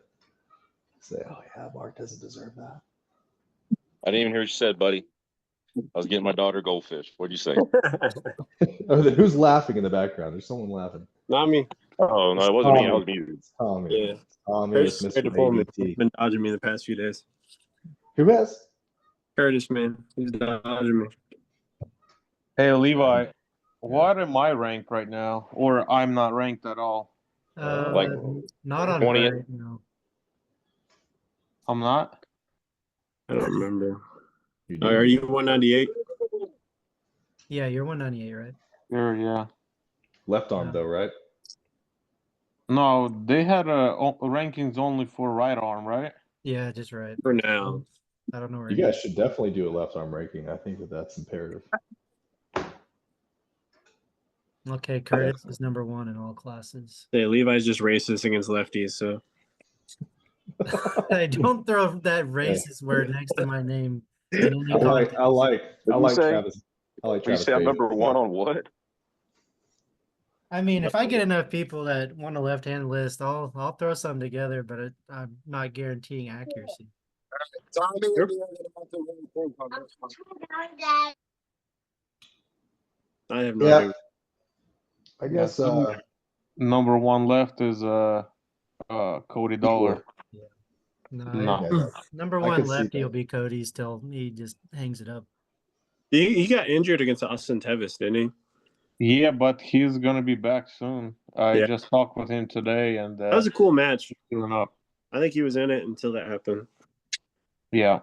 Speaker 4: say, "Oh yeah, Mark doesn't deserve that."
Speaker 2: I didn't even hear what you said, buddy. I was getting my daughter goldfish. What'd you say?
Speaker 4: Oh, who's laughing in the background? There's someone laughing.
Speaker 6: Not me.
Speaker 2: Oh no, it wasn't me. I was muted.
Speaker 4: It's Tommy.
Speaker 6: Yeah.
Speaker 4: Tommy
Speaker 6: Curtis
Speaker 4: with
Speaker 6: tried to
Speaker 4: Mr.
Speaker 6: pull me.
Speaker 4: ADT.
Speaker 6: Been dodging me the past few days.
Speaker 4: Who has?
Speaker 6: Curtis, man, he's dodging me.
Speaker 5: Hey, Levi, what am I ranked right now? Or I'm not ranked at all?
Speaker 2: Like
Speaker 1: Not on
Speaker 2: 20th?
Speaker 1: right, no.
Speaker 5: I'm not?
Speaker 6: I don't remember.
Speaker 4: You
Speaker 6: Oh,
Speaker 4: do?
Speaker 6: are you 198?
Speaker 1: Yeah, you're 198, right?
Speaker 5: Sure, yeah.
Speaker 4: Left arm though, right?
Speaker 5: No, they had rankings only for right arm, right?
Speaker 1: Yeah, just right.
Speaker 6: For now.
Speaker 1: I don't know where
Speaker 4: You
Speaker 1: he
Speaker 4: guys
Speaker 1: is.
Speaker 4: should definitely do a left arm ranking. I think that's imperative.
Speaker 1: Okay, Curtis is number 1 in all classes.
Speaker 6: Yeah, Levi's just racist against lefties, so
Speaker 1: I don't throw that racist word next to my name in any
Speaker 4: I like
Speaker 1: context.
Speaker 4: Travis. I like
Speaker 2: You
Speaker 4: Travis.
Speaker 2: say I'm
Speaker 4: Page.
Speaker 2: number 1 on what?
Speaker 1: I mean, if I get enough people that want a left-hand list, I'll throw something together, but I'm not guaranteeing accuracy.
Speaker 3: Tommy and me are gonna have to really think on this one.
Speaker 6: I have no
Speaker 4: Yeah.
Speaker 6: idea.
Speaker 4: I guess
Speaker 5: Number 1 left is Cody Dollar.
Speaker 1: No, number
Speaker 4: I
Speaker 1: 1
Speaker 4: could see
Speaker 1: lefty
Speaker 4: that.
Speaker 1: will be Cody's till he just hangs it up.
Speaker 6: He got injured against Austin Tevis, didn't he?
Speaker 5: Yeah, but he's gonna be back soon. I
Speaker 6: Yeah.
Speaker 5: just talked with him today, and
Speaker 6: That was a cool match.
Speaker 5: doing up.
Speaker 6: I think he was in it until that happened.
Speaker 5: Yeah.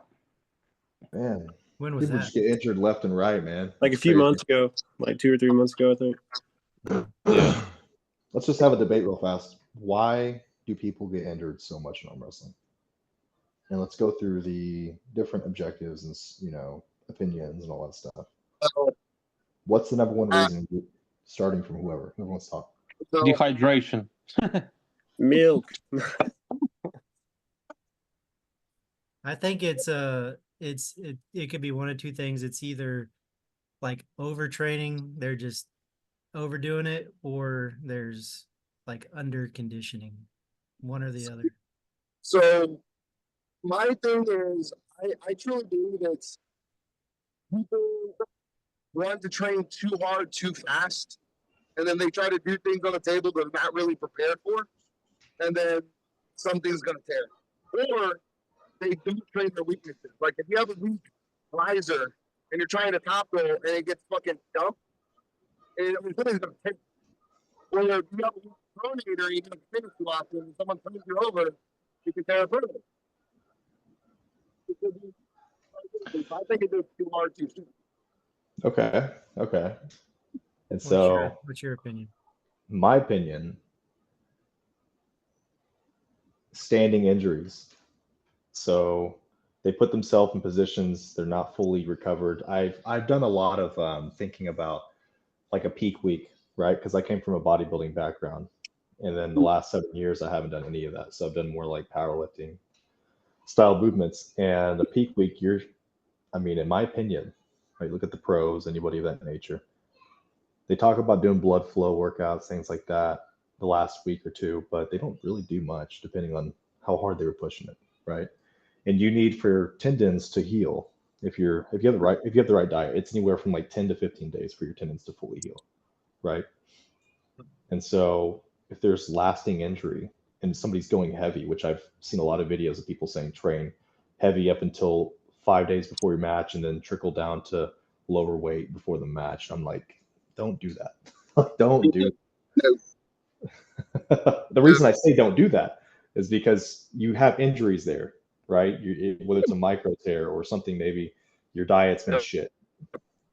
Speaker 4: Man,
Speaker 1: When was
Speaker 4: people
Speaker 1: that?
Speaker 4: just get injured left and right, man.
Speaker 6: Like a
Speaker 4: It's
Speaker 6: few
Speaker 4: crazy.
Speaker 6: months ago, like 2 or 3 months ago, I think.
Speaker 2: Yeah.
Speaker 4: Let's just have a debate real fast. Why do people get injured so much in arm wrestling? And let's go through the different objectives and opinions and all that stuff. What's the number one reason? Starting from whoever wants to talk.
Speaker 3: So,
Speaker 5: Dehydration.
Speaker 6: Milk.
Speaker 1: I think it could be one of two things. It's either like overtraining, they're just overdoing it, or there's like under conditioning, one or the other.
Speaker 3: So my thing is, I truly believe it's people want to train too hard, too fast, and then they try to do things on the table they're not really prepared for, and then something's gonna tear. Or they don't train their weaknesses. Like if you have a weak riser and you're trying to top roll and it gets fucking dumped, and something's gonna tear. Or if you have a weak pronator and you can finish too often and someone turns you over, you can tear a pronator. I think it goes too hard too soon.
Speaker 4: Okay. And so,
Speaker 1: What's your opinion?
Speaker 4: my opinion, standing injuries. So they put themselves in positions they're not fully recovered. I've done a lot of thinking about like a peak week, right? Because I came from a bodybuilding background, and then the last 7 years I haven't done any of that. So I've done more like powerlifting style movements. And a peak week, in my opinion, right? Look at the pros, anybody of that nature. They talk about doing blood flow workouts, things like that, the last week or two, but they don't really do much depending on how hard they were pushing it, right? And you need for tendons to heal. If you have the right diet, it's anywhere from like 10 to 15 days for your tendons to fully heal, right? And so if there's lasting injury, and somebody's going heavy, which I've seen a lot of videos of people saying train heavy up until 5 days before your match and then trickle down to lower weight before the match. I'm like, don't do that. Don't do the reason I say don't do that is because you have injuries there, right? Whether it's a micro tear or something, maybe your diet's been shit,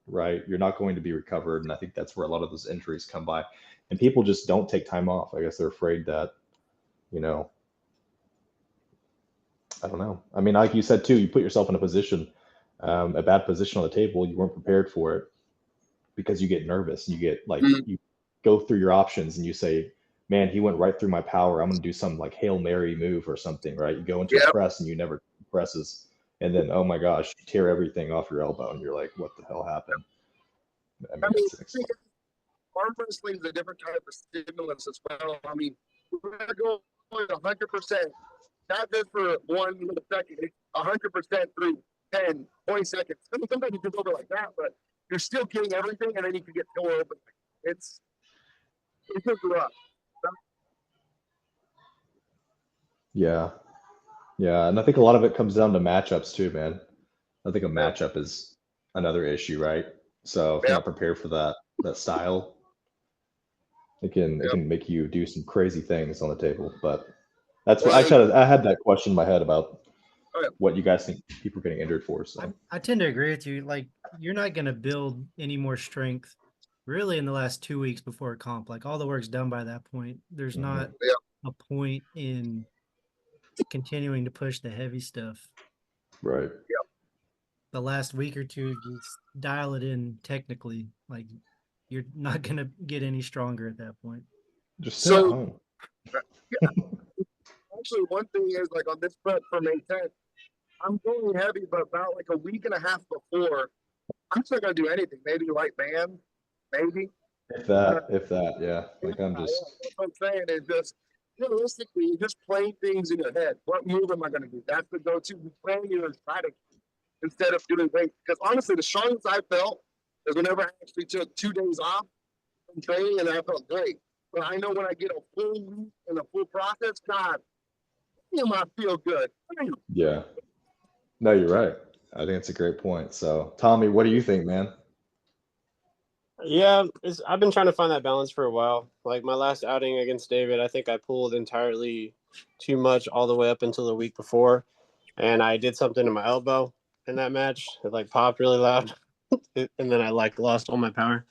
Speaker 4: right? You're not going to be recovered. And I think that's where a lot of those injuries come by. And people just don't take time off. I guess they're afraid that, you know, I don't know. I mean, like you said too, you put yourself in a position, a bad position on the table. You weren't prepared for it because you get nervous. You get like, you go through your options and you say, man, he went right through my power. I'm going to do some like Hail Mary move or something, right? You go into a press and you never presses. And then, oh my gosh, you tear everything off your elbow and you're like, what the hell happened? I mean, it's
Speaker 3: arm wrestling is a different type of stimulus as well. I mean, we're going to go 100%, not just for 1 little second, it's 100% through 10, 20 seconds. I mean, sometimes you can go over like that, but you're still getting everything, and then you can get tore open. It's just rough.
Speaker 4: Yeah. Yeah. And I think a lot of it comes down to matchups too, man. I think a matchup is another issue, right? So if you're not prepared for that style, it can make you do some crazy things on the table. But that's what I had that question in my head about what you guys think people are getting injured for. So
Speaker 1: I tend to agree with you. Like, you're not going to build any more strength really in the last 2 weeks before a comp. Like, all the work's done by that point. There's not a point in continuing to push the heavy stuff.
Speaker 4: Right.
Speaker 1: The last week or two, just dial it in technically. Like, you're not going to get any stronger at that point.
Speaker 4: Just stay at home.
Speaker 3: Actually, one thing is, like, on this prep for May 10th, I'm going heavy, but about like a week and a half before, I'm just not going to do anything. Maybe light band, maybe.
Speaker 4: If that, yeah. Like, I'm just.
Speaker 3: What I'm saying is just, realistically, you're just playing things in your head. What move am I going to do? That's the go-to. You plan your strategy instead of doing weight. Because honestly, the strongest I felt is whenever I actually took 2 days off from training, and I felt great. But I know when I get a full week and a full process, God, damn, I feel good.
Speaker 4: Yeah. No, you're right. I think it's a great point. So, Tommy, what do you think, man?
Speaker 6: Yeah, I've been trying to find that balance for a while. Like my last outing against David, I think I pulled entirely too much all the way up until the week before, and I did something to my elbow in that match. It like popped really loud, and then I like lost all my power.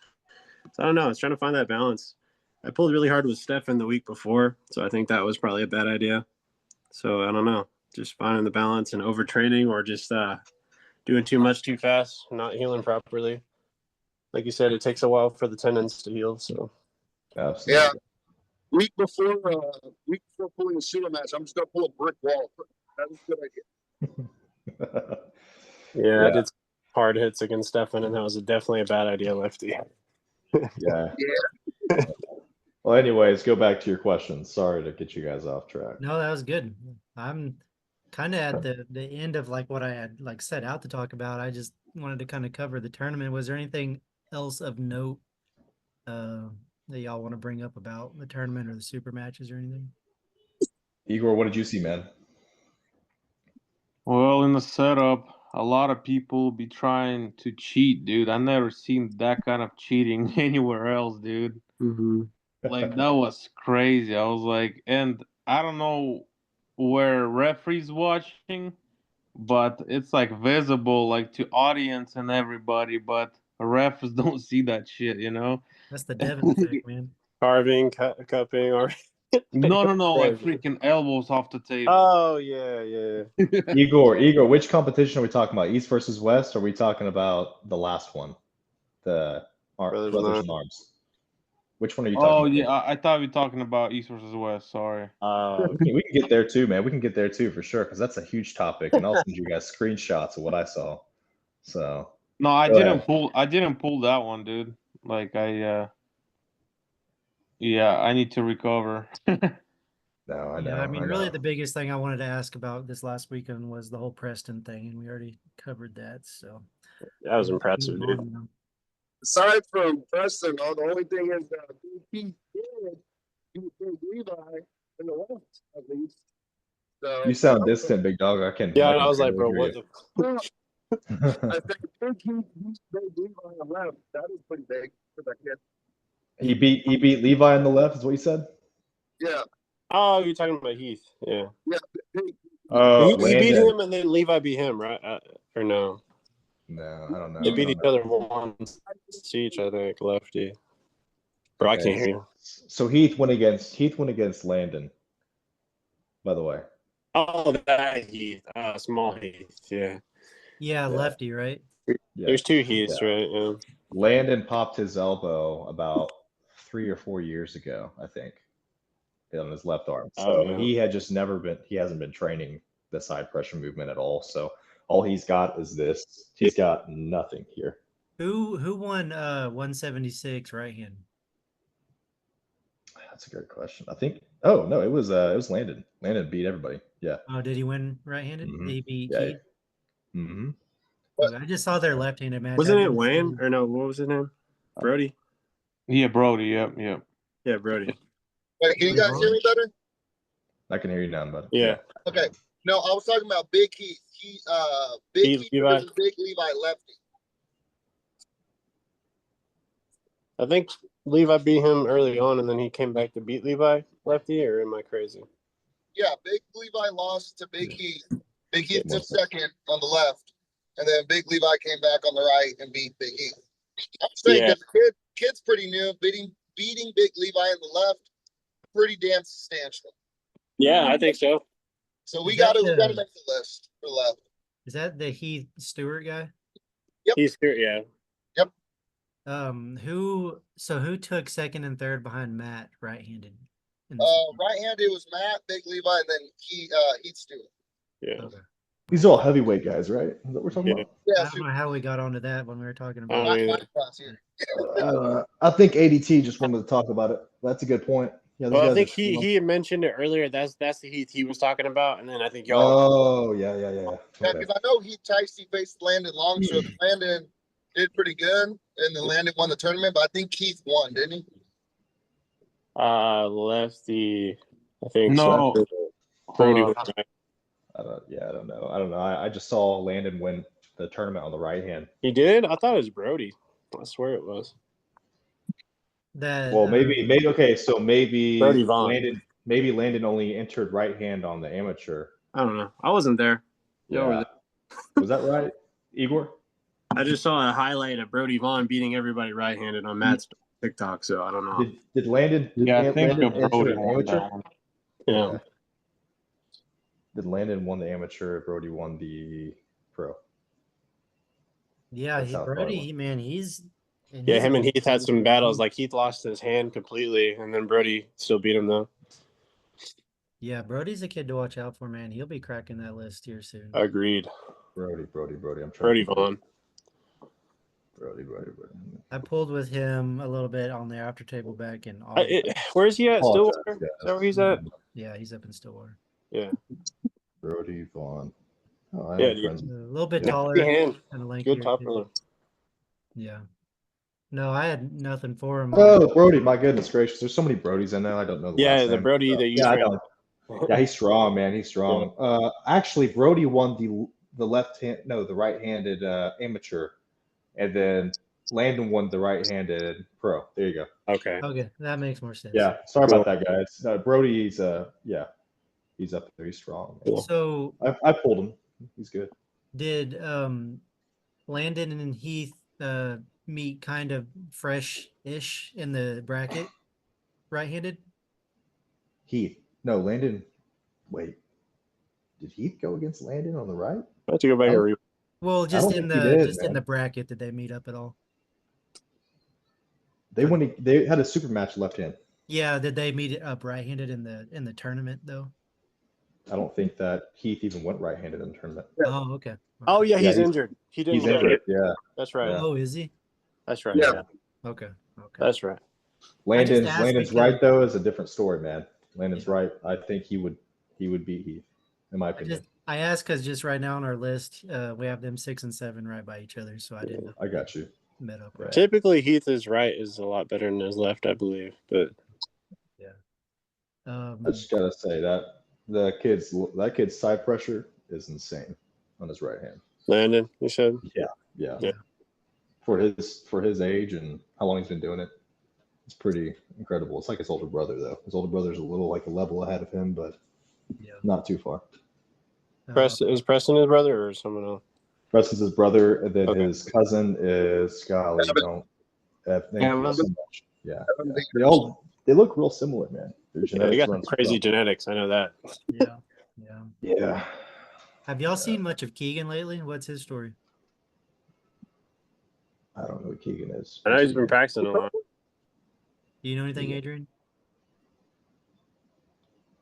Speaker 6: So I don't know. I was trying to find that balance. I pulled really hard with Stefan the week before, so I think that was probably a bad idea. So I don't know. Just finding the balance and overtraining, or just doing too much too fast, not healing properly. Like you said, it takes a while for the tendons to heal. So,
Speaker 4: absolutely.
Speaker 3: Yeah. Week before pulling a sumo match, I'm just gonna pull a brick wall. That's a good idea.
Speaker 6: yeah, I did hard hits against Stefan, and that was definitely a bad idea, lefty.
Speaker 4: Yeah. Well, anyways, go back to your questions. Sorry to get you guys off track.
Speaker 1: No, that was good. I'm kind of at the end of like what I had like set out to talk about. I just wanted to kind of cover the tournament. Was there anything else of note that y'all want to bring up about the tournament or the super matches or anything?
Speaker 4: Igor, what did you see, man?
Speaker 5: Well, in the setup, a lot of people be trying to cheat, dude. I never seen that kind of cheating anywhere else, dude.
Speaker 6: Mm-hmm.
Speaker 5: Like, that was crazy. I was like, and I don't know where referees watching, but it's like visible, like to audience and everybody, but refs don't see that shit, you know?
Speaker 1: That's the Devin effect, man.
Speaker 6: Carving, cupping, or
Speaker 5: No, like freaking elbows off the table.
Speaker 6: Oh yeah.
Speaker 4: Igor, which competition are we talking about? East versus West? Or are we talking about the last one, the Brothers in Arms? Which one are you talking about?
Speaker 5: Oh yeah, I thought we were talking about East versus West. Sorry.
Speaker 4: We can get there too, man. We can get there too for sure, because that's a huge topic, and I'll send you guys screenshots of what I saw. So
Speaker 5: no, I didn't pull that one, dude. Like I need to recover.
Speaker 4: No, I know.
Speaker 1: Yeah, I mean, really, the biggest thing I wanted to ask about this last weekend was the whole Preston thing, and we already covered that. So
Speaker 6: that was impressive, dude.
Speaker 3: Aside from Preston, the only thing is that he did Levi in the left, at least. So
Speaker 4: You sound distant, big dog. I can.
Speaker 6: Yeah,
Speaker 4: I
Speaker 6: and
Speaker 4: can
Speaker 6: I was like,
Speaker 4: barely
Speaker 6: bro,
Speaker 4: hear
Speaker 6: what the?
Speaker 3: well,
Speaker 4: you.
Speaker 3: I think big he's big Levi on the left. That is pretty big for that kid.
Speaker 4: He beat Levi on the left. Is what you said?
Speaker 3: Yeah,
Speaker 6: Oh, you're talking about Heath. Yeah.
Speaker 3: yeah, big.
Speaker 4: Oh,
Speaker 6: He beat
Speaker 4: Landon.
Speaker 6: him, and then Levi beat him, right? Or no?
Speaker 4: No, I don't know.
Speaker 6: They
Speaker 4: I
Speaker 6: beat
Speaker 4: don't
Speaker 6: each
Speaker 4: know.
Speaker 6: other once each, I think. Lefty. Bro, I
Speaker 4: Okay,
Speaker 6: can't hear you.
Speaker 4: So Heath went against Landon. By the way.
Speaker 6: Oh, that Heath. Small Heath. Yeah.
Speaker 1: Yeah, lefty, right?
Speaker 4: Yeah.
Speaker 6: There's two Heaths, right? Yeah.
Speaker 4: Landon popped his elbow about 3 or 4 years ago, I think, on his left arm. So
Speaker 6: Oh, yeah.
Speaker 4: he hasn't been training the side pressure movement at all. So all he's got is this. He's got nothing here.
Speaker 1: Who won 176 right hand?
Speaker 4: That's a great question. I think. Oh no, it was Landon. Landon beat everybody. Yeah.
Speaker 1: Oh, did he win right-handed?
Speaker 4: Mhm.
Speaker 1: Did he beat
Speaker 4: Yeah.
Speaker 1: Keith?
Speaker 4: Mm-hmm.
Speaker 1: Okay, I just saw their left-handed match.
Speaker 6: Wasn't
Speaker 1: I
Speaker 6: it
Speaker 1: didn't
Speaker 6: Wayne?
Speaker 1: see-
Speaker 6: Or no, what was his name? Brody?
Speaker 5: Yeah, Brody. Yep, yep.
Speaker 6: Yeah, Brody.
Speaker 3: Wait, can you guys hear me better?
Speaker 4: I can hear you now, bud.
Speaker 6: Yeah.
Speaker 3: Okay. No, I was talking about Big Heath. Big Heath
Speaker 6: Levi.
Speaker 3: versus Big Levi lefty.
Speaker 6: I think Levi beat him early on, and then he came back to beat Levi lefty, or am I crazy?
Speaker 3: Yeah, Big Levi lost to Big Heath. Big Heath
Speaker 4: One
Speaker 3: took second on the left, and then Big Levi came back on the right and beat Big Heath. I'm saying
Speaker 6: Yeah.
Speaker 3: because the kid's pretty new, beating Big Levi on the left, pretty damn substantial.
Speaker 6: Yeah, I think so.
Speaker 3: So we
Speaker 1: Is that
Speaker 3: gotta
Speaker 1: the-
Speaker 3: make the list for left.
Speaker 1: Is that the Heath Stewart guy?
Speaker 6: He's here, yeah.
Speaker 1: Who took second and third behind Matt right-handed?
Speaker 3: Right handed was Matt, Big Levi, and then Heath Stewart.
Speaker 6: Yeah.
Speaker 1: Okay.
Speaker 4: These are all heavyweight guys, right? Is that what we're talking
Speaker 6: Yeah.
Speaker 4: about?
Speaker 3: Yeah,
Speaker 1: I don't know how we got onto that when we were talking
Speaker 6: I
Speaker 1: about
Speaker 6: don't
Speaker 1: it.
Speaker 6: know.
Speaker 3: my class here.
Speaker 4: I think ADT just wanted to talk about it. That's a good point. Yeah, these
Speaker 6: Well, I
Speaker 4: guys
Speaker 6: think
Speaker 4: are-
Speaker 6: he had mentioned it earlier. That's the Heath he was talking about, and then I think y'all.
Speaker 4: Oh yeah.
Speaker 3: Yeah,
Speaker 4: Okay.
Speaker 3: because I know Tyson faced Landon Longstrokes. Landon did pretty good, and then Landon won the tournament, but I think Keith won, didn't he?
Speaker 6: Lefty. I think
Speaker 5: No.
Speaker 6: so. Brody
Speaker 5: Hold
Speaker 6: was
Speaker 5: on.
Speaker 6: right.
Speaker 4: I don't know. I just saw Landon win the tournament on the right hand.
Speaker 6: He did? I thought it was Brody. I swear it was.
Speaker 1: That
Speaker 4: Well, maybe okay. So maybe
Speaker 6: Brody Vaughn.
Speaker 4: Landon only entered right hand on the amateur.
Speaker 6: I don't know. I wasn't there. Y'all were
Speaker 4: Yeah.
Speaker 6: there.
Speaker 4: Was that right, Igor?
Speaker 6: I just saw a highlight of Brody Vaughn beating everybody right-handed on Matt's TikTok, so I don't know.
Speaker 4: Did Landon?
Speaker 5: Yeah, I think
Speaker 4: Landon enter
Speaker 5: Brody
Speaker 4: an
Speaker 5: won
Speaker 4: amateur?
Speaker 5: that one.
Speaker 6: Yeah.
Speaker 4: Okay. Did Landon won the amateur? Brody won the pro.
Speaker 1: yeah,
Speaker 4: That's how it
Speaker 1: Brody,
Speaker 4: probably
Speaker 1: man, he's
Speaker 6: Yeah, him and Heath had some battles. Like Heath lost his hand completely, and then Brody still beat him though.
Speaker 1: Yeah, Brody's a kid to watch out for, man. He'll be cracking that list here soon.
Speaker 6: Agreed.
Speaker 4: Brody. I'm trying.
Speaker 6: Brody Vaughn.
Speaker 4: Brody.
Speaker 1: I pulled with him a little bit on the after table back in August.
Speaker 6: Where's he at?
Speaker 4: Apologize,
Speaker 6: Stillwater?
Speaker 4: guys.
Speaker 6: Is that where he's at?
Speaker 1: Yeah, he's up in Stillwater.
Speaker 6: Yeah.
Speaker 4: Brody Vaughn. Oh, I
Speaker 6: Yeah,
Speaker 4: have
Speaker 6: dude.
Speaker 4: friends.
Speaker 1: A little bit
Speaker 4: Yeah.
Speaker 1: taller,
Speaker 6: Big hand.
Speaker 1: kind of lankier.
Speaker 6: Good top
Speaker 1: too.
Speaker 6: roller.
Speaker 1: Yeah. No, I had nothing for him.
Speaker 4: Oh, Brody! My goodness gracious, there's so many Brodies in there. I don't know the
Speaker 6: Yeah,
Speaker 4: last
Speaker 6: the
Speaker 4: name.
Speaker 6: Brody that you
Speaker 4: Yeah, I
Speaker 6: trained.
Speaker 4: know. Yeah, he's strong, man. He's strong. Actually, Brody won the the right-handed amateur, and then Landon won the right-handed pro. There you go.
Speaker 6: Okay.
Speaker 1: Okay, that makes more sense.
Speaker 4: Yeah, sorry about that, guys. Brody's he's up there. He's strong. Man.
Speaker 1: So
Speaker 4: I pulled him. He's good.
Speaker 1: did Landon and Heath meet kind of fresh-ish in the bracket, right-handed?
Speaker 4: Heath. No, Landon. Wait. Did Heath go against Landon on the right?
Speaker 6: I have to go back and read.
Speaker 1: Well, just
Speaker 4: don't
Speaker 1: in
Speaker 4: think he
Speaker 1: the
Speaker 4: did,
Speaker 1: in the
Speaker 4: man.
Speaker 1: bracket, did they meet up at all?
Speaker 4: They had a super match left hand.
Speaker 1: Yeah, did they meet up right-handed in the tournament though?
Speaker 4: I don't think that Heath even went right-handed in the tournament.
Speaker 1: Oh, okay.
Speaker 6: Oh yeah,
Speaker 4: Yeah,
Speaker 6: he's injured. He didn't.
Speaker 4: He's injured. Yeah.
Speaker 6: That's right.
Speaker 4: Yeah.
Speaker 1: Oh, is he?
Speaker 6: That's right.
Speaker 3: Yeah.
Speaker 6: Yeah.
Speaker 1: Okay.
Speaker 6: That's right.
Speaker 4: Landon's
Speaker 1: asked
Speaker 4: Landon's
Speaker 1: because-
Speaker 4: right though is a different story, man. Landon's
Speaker 1: Yeah.
Speaker 4: right. I think he would beat Heath, in my opinion.
Speaker 1: I asked because just right now on our list, we have them 6 and 7 right by each other, so I didn't know.
Speaker 4: I got you.
Speaker 1: Met up
Speaker 4: Right.
Speaker 1: right.
Speaker 6: Typically, Heath's right is a lot better than his left, I believe. But
Speaker 4: I just gotta say that that kid's side pressure is insane on his right hand.
Speaker 6: Landon, you said?
Speaker 4: Yeah.
Speaker 6: Yeah.
Speaker 4: For his age and how long he's been doing it, it's pretty incredible. It's like his older brother though. His older brother's a little like a level ahead of him, but not too far.
Speaker 6: Preston, is Preston his brother or someone else?
Speaker 4: Preston's his brother, and then
Speaker 6: Okay.
Speaker 4: his cousin is golly, thank you so much. Yeah. They look real similar, man. Their
Speaker 6: Yeah, they
Speaker 4: genetics
Speaker 6: got
Speaker 4: run
Speaker 6: crazy genetics. I know that.
Speaker 4: Yeah.
Speaker 1: Have y'all seen much of Keegan lately? What's his story?
Speaker 4: I don't know who Keegan is.
Speaker 6: I know he's been practicing a lot.
Speaker 1: Do you know anything, Adrian?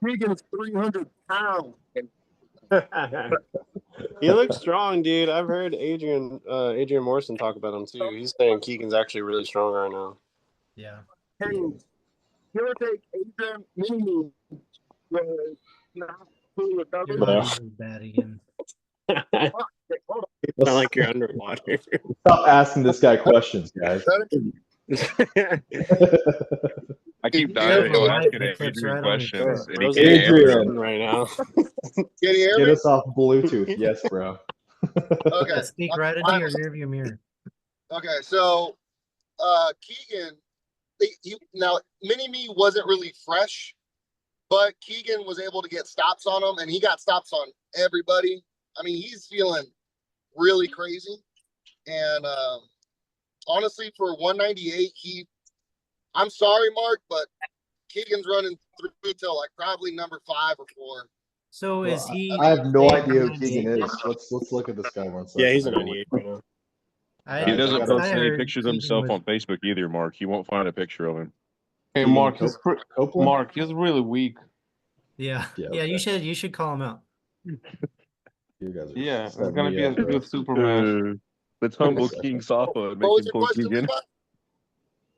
Speaker 3: Keegan's 300 pounds.
Speaker 6: He looks strong, dude. I've heard Adrian Morrison talk about him too. He's saying Keegan's actually really strong right now.
Speaker 1: Yeah.
Speaker 3: Hey, give or take, Adrian Mini was not cool with
Speaker 1: Your
Speaker 3: that.
Speaker 1: audio is bad again.
Speaker 3: Hold
Speaker 6: It's not like you're underwater.
Speaker 4: Stop asking this guy questions, guys.
Speaker 7: I keep
Speaker 3: Yeah,
Speaker 7: dying to
Speaker 3: yeah,
Speaker 7: ask
Speaker 1: it clips
Speaker 7: Adrian
Speaker 1: right on his
Speaker 7: questions, and he
Speaker 6: Those
Speaker 7: can't
Speaker 6: are
Speaker 7: answer them.
Speaker 4: Adrian.
Speaker 6: right now.
Speaker 3: Can you hear
Speaker 4: Get
Speaker 3: me?
Speaker 4: us off Bluetooth. Yes, bro.
Speaker 3: Okay.
Speaker 1: Speak right into your rearview mirror.
Speaker 3: Okay, so Keegan, now Mini-Me wasn't really fresh, but Keegan was able to get stops on him, and he got stops on everybody. I mean, he's feeling really crazy. And honestly, for 198, I'm sorry, Mark, but Keegan's running through till like probably number 5 or 4.
Speaker 1: So is he?
Speaker 4: I have no
Speaker 1: staying
Speaker 4: idea who
Speaker 1: 98?
Speaker 4: Keegan is. Let's look at this guy one second.
Speaker 6: Yeah, he's a 98 right now.
Speaker 7: He doesn't
Speaker 4: I
Speaker 7: post any
Speaker 1: heard
Speaker 7: pictures of
Speaker 1: Keegan
Speaker 7: himself
Speaker 1: was-
Speaker 7: on Facebook either, Mark. You won't find a picture of him.
Speaker 5: Hey,
Speaker 4: Keegan
Speaker 5: Mark,
Speaker 4: Copeland?
Speaker 5: he's really weak.
Speaker 1: Yeah.
Speaker 4: Yeah,
Speaker 1: Yeah.
Speaker 4: okay.
Speaker 1: You should call him out.
Speaker 4: You guys are
Speaker 5: Yeah, it's
Speaker 4: setting
Speaker 5: gonna
Speaker 4: me
Speaker 5: be a
Speaker 4: up, bro.
Speaker 5: good super match.
Speaker 7: Let's humble King Safa and
Speaker 3: What
Speaker 7: make
Speaker 3: was
Speaker 7: him
Speaker 3: your
Speaker 7: pull
Speaker 3: question,
Speaker 7: Keegan.
Speaker 3: Scott?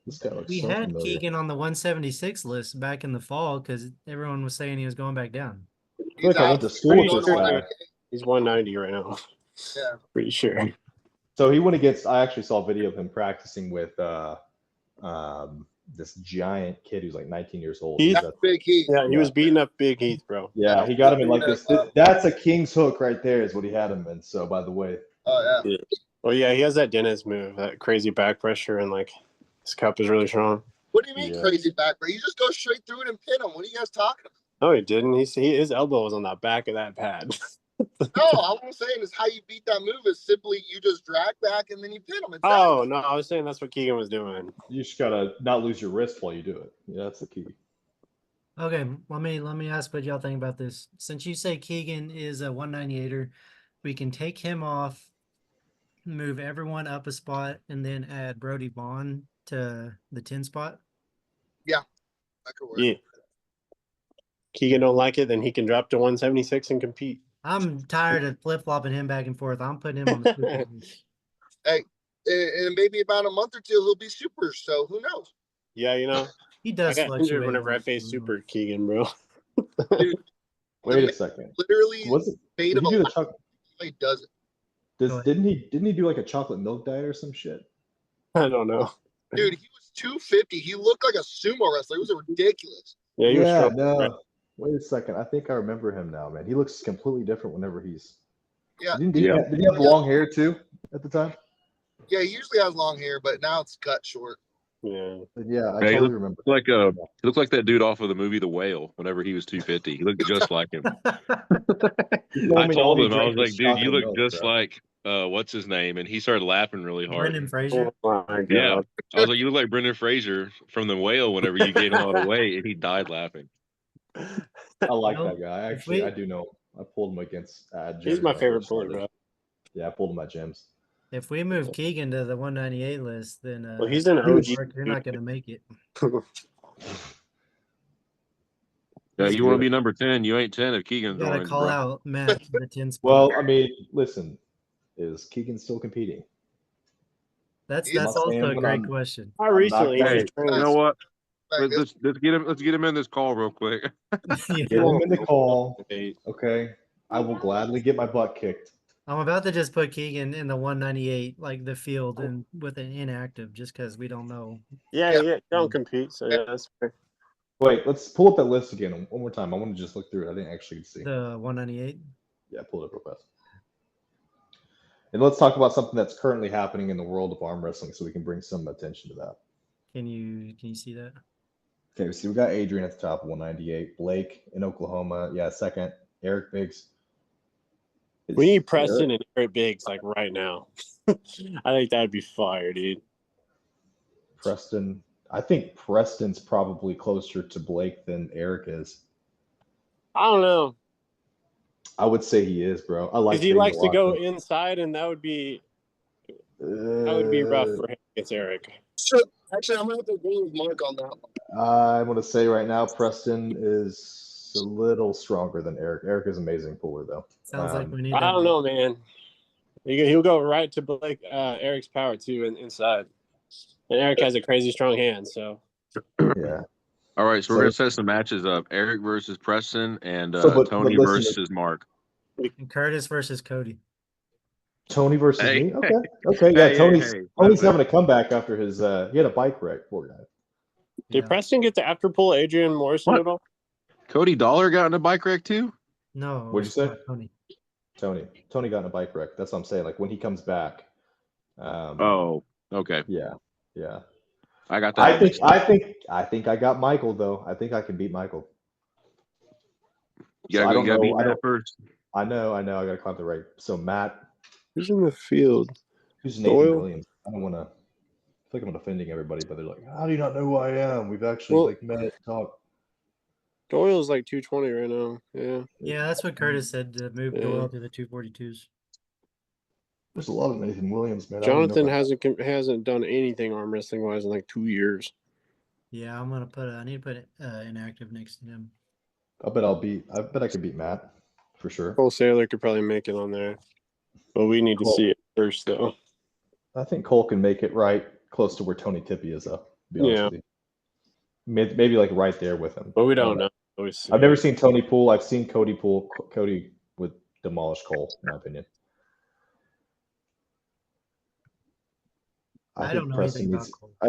Speaker 4: This guy looks
Speaker 1: We
Speaker 4: so
Speaker 1: had
Speaker 4: familiar.
Speaker 1: Keegan on the 176 list back in the fall because everyone was saying he was going back down.
Speaker 4: I feel like I went to school with this guy.
Speaker 6: He's 190 right now.
Speaker 3: Yeah.
Speaker 6: Pretty sure.
Speaker 4: So he went against. I actually saw a video of him practicing with this giant kid who's like 19 years old.
Speaker 6: He's-
Speaker 4: He's
Speaker 3: Big Heat.
Speaker 6: Yeah, he was beating up Big Heath, bro.
Speaker 4: yeah, he got him in like this. That's a king's hook right there, is what he had him in. So by the way,
Speaker 3: Oh yeah.
Speaker 6: Well, yeah, he has that Dennis move, that crazy back pressure, and like his cup is really strong.
Speaker 3: What do you mean
Speaker 4: Yeah.
Speaker 3: crazy back, bro? You just go straight through it and pin him. What are you guys talking about?
Speaker 6: No, he didn't. His elbow was on the back of that pad.
Speaker 3: No, all I'm saying is how you beat that move is simply you just drag back and then you pin him. It's
Speaker 6: Oh no, I was saying that's what Keegan was doing.
Speaker 4: you just gotta not lose your wrist while you do it. Yeah, that's the key.
Speaker 1: Okay, let me ask what y'all think about this. Since you say Keegan is a 198er, we can take him off, move everyone up a spot, and then add Brody Vaughn to the 10 spot.
Speaker 3: that could work.
Speaker 6: Yeah. Keegan don't like it, then he can drop to 176 and compete.
Speaker 1: I'm tired of flip flopping him back and forth. I'm putting him on the super list.
Speaker 3: And maybe about a month or two he'll be super. So who knows?
Speaker 6: Yeah, you know,
Speaker 1: He
Speaker 6: I
Speaker 1: does
Speaker 6: got
Speaker 1: fluctuate.
Speaker 6: injured whenever I
Speaker 1: on-
Speaker 6: faced Super Keegan, bro.
Speaker 4: Wait a second.
Speaker 3: Literally
Speaker 4: Was it?
Speaker 3: made
Speaker 4: Did
Speaker 3: of
Speaker 4: he
Speaker 3: a
Speaker 4: do the
Speaker 3: lot.
Speaker 4: chocolate?
Speaker 3: He does it.
Speaker 1: Go ahead.
Speaker 4: Didn't he do like a chocolate milk diet or some shit?
Speaker 6: I don't know.
Speaker 3: Dude, he was 250. He looked like a sumo wrestler. It was ridiculous.
Speaker 6: Yeah, he was
Speaker 4: Yeah,
Speaker 6: strong.
Speaker 4: no. Wait a second. I think I remember him now, man. He looks completely different whenever he's.
Speaker 3: Yeah.
Speaker 4: Did he have long hair too at the time?
Speaker 3: Yeah, he usually has long hair, but now it's cut short.
Speaker 6: Yeah.
Speaker 4: Yeah, I
Speaker 7: Hey,
Speaker 4: totally remember.
Speaker 7: Like he looked like that dude off of the movie The Whale. Whenever he was 250, he looked just like him. I told him, I was like, dude, you look just like what's his name, and he started laughing really hard.
Speaker 1: Brendan Fraser.
Speaker 6: Oh my god.
Speaker 7: Yeah, I was like, you look like Brendan Fraser from The Whale. Whenever you gained all the weight, and he died laughing.
Speaker 4: I like
Speaker 1: No,
Speaker 4: that guy.
Speaker 1: if
Speaker 4: Actually,
Speaker 1: we-
Speaker 4: I do know. I pulled him against gyms
Speaker 6: He's my
Speaker 4: when I
Speaker 6: favorite
Speaker 4: first
Speaker 6: puller,
Speaker 4: started.
Speaker 6: bro.
Speaker 4: Yeah, I pulled him at gyms.
Speaker 1: If we move Keegan to the 198 list, then
Speaker 6: Well, he's an
Speaker 1: Mark,
Speaker 6: OG.
Speaker 1: you're not going to make it.
Speaker 7: Yeah,
Speaker 4: Let's
Speaker 7: you want
Speaker 4: do
Speaker 7: to
Speaker 4: it.
Speaker 7: be number 10. You ain't 10 if
Speaker 1: You
Speaker 7: Keegan
Speaker 1: got to
Speaker 7: joins,
Speaker 1: call
Speaker 7: bro.
Speaker 1: out Matt to the 10 spot.
Speaker 4: Well, I mean, listen, is Keegan still competing?
Speaker 1: that's
Speaker 3: I'm
Speaker 4: not
Speaker 1: also
Speaker 4: saying
Speaker 1: a
Speaker 4: when
Speaker 1: great
Speaker 4: I'm-
Speaker 1: question.
Speaker 6: How recently
Speaker 4: gonna-
Speaker 6: he
Speaker 7: Hey,
Speaker 6: was training.
Speaker 7: you know what?
Speaker 3: Like,
Speaker 7: Let's get him in this call real quick.
Speaker 1: You
Speaker 4: Get
Speaker 1: know,
Speaker 4: him in the call.
Speaker 6: Hey,
Speaker 4: Okay, I will gladly get my butt kicked.
Speaker 1: I'm about to just put Keegan in the 198, like the field, and with an inactive, just because we don't know.
Speaker 6: Yeah,
Speaker 3: Yeah.
Speaker 6: yeah, don't compete, so yeah, that's fair.
Speaker 4: Wait, let's pull up that list again one more time. I want to just look through it. I didn't actually see.
Speaker 1: The 198.
Speaker 4: Yeah, pull it up real fast. And let's talk about something that's currently happening in the world of arm wrestling, so we can bring some attention to that.
Speaker 1: Can you see that?
Speaker 4: Okay, so we got Adrian at the top, 198. Blake in Oklahoma, yeah, second. Eric Biggs.
Speaker 6: We need Preston and Eric Biggs like right now. I think that'd be fire, dude.
Speaker 4: Preston. I think Preston's probably closer to Blake than Eric is.
Speaker 6: I don't know.
Speaker 4: I would say he is, bro. I like.
Speaker 6: Because he likes to go inside, and that would be rough for him against Eric.
Speaker 3: So, actually, I'm gonna have to agree with Mark on that one.
Speaker 4: I'm gonna say right now, Preston is a little stronger than Eric. Eric is amazing puller, though.
Speaker 1: Sounds like we need.
Speaker 6: I don't know, man. He'll go right to Blake, Eric's power too, inside. And Eric has a crazy strong hand, so.
Speaker 4: Yeah.
Speaker 7: All right, so we're gonna set some matches up: Eric versus Preston, and Tony versus Mark.
Speaker 1: And Curtis versus Cody.
Speaker 4: Tony versus me. Okay. Yeah, Tony's having a comeback after his. He had a bike wreck. Poor guy.
Speaker 6: Did Preston get the after pull Adrian Morrison at all?
Speaker 7: Cody Dollar got in a bike wreck too.
Speaker 1: No.
Speaker 4: What'd you say?
Speaker 1: Tony
Speaker 4: got in a bike wreck. That's what I'm saying. Like when he comes back.
Speaker 7: Oh, okay.
Speaker 4: Yeah.
Speaker 7: I got that.
Speaker 4: I think I got Michael though. I think I can beat Michael.
Speaker 7: You gotta beat Matt first.
Speaker 4: I know. I gotta climb the right. So Matt.
Speaker 6: Who's in the field?
Speaker 4: Who's Nathan Williams? I don't want to. I feel like I'm offending everybody, but they're like, "How do you not know who I am?" We've actually met and talked.
Speaker 6: Doyle's like 220 right now. Yeah.
Speaker 1: Yeah, that's what Curtis said to move Doyle to the 242s.
Speaker 4: There's a lot of Nathan Williams, man.
Speaker 6: Jonathan hasn't done anything arm wrestling wise in like 2 years.
Speaker 1: Yeah, I need to put inactive next to him.
Speaker 4: I bet I could beat Matt for sure.
Speaker 6: Cole Saylor could probably make it on there, but we need to see it first, though.
Speaker 4: I think Cole can make it right close to where Tony Tippy is, though. Be honest with you. Maybe like right there with him.
Speaker 6: But we don't know.
Speaker 4: I've never seen Tony pull. I've seen Cody pull. Cody would demolish Cole, in my opinion. I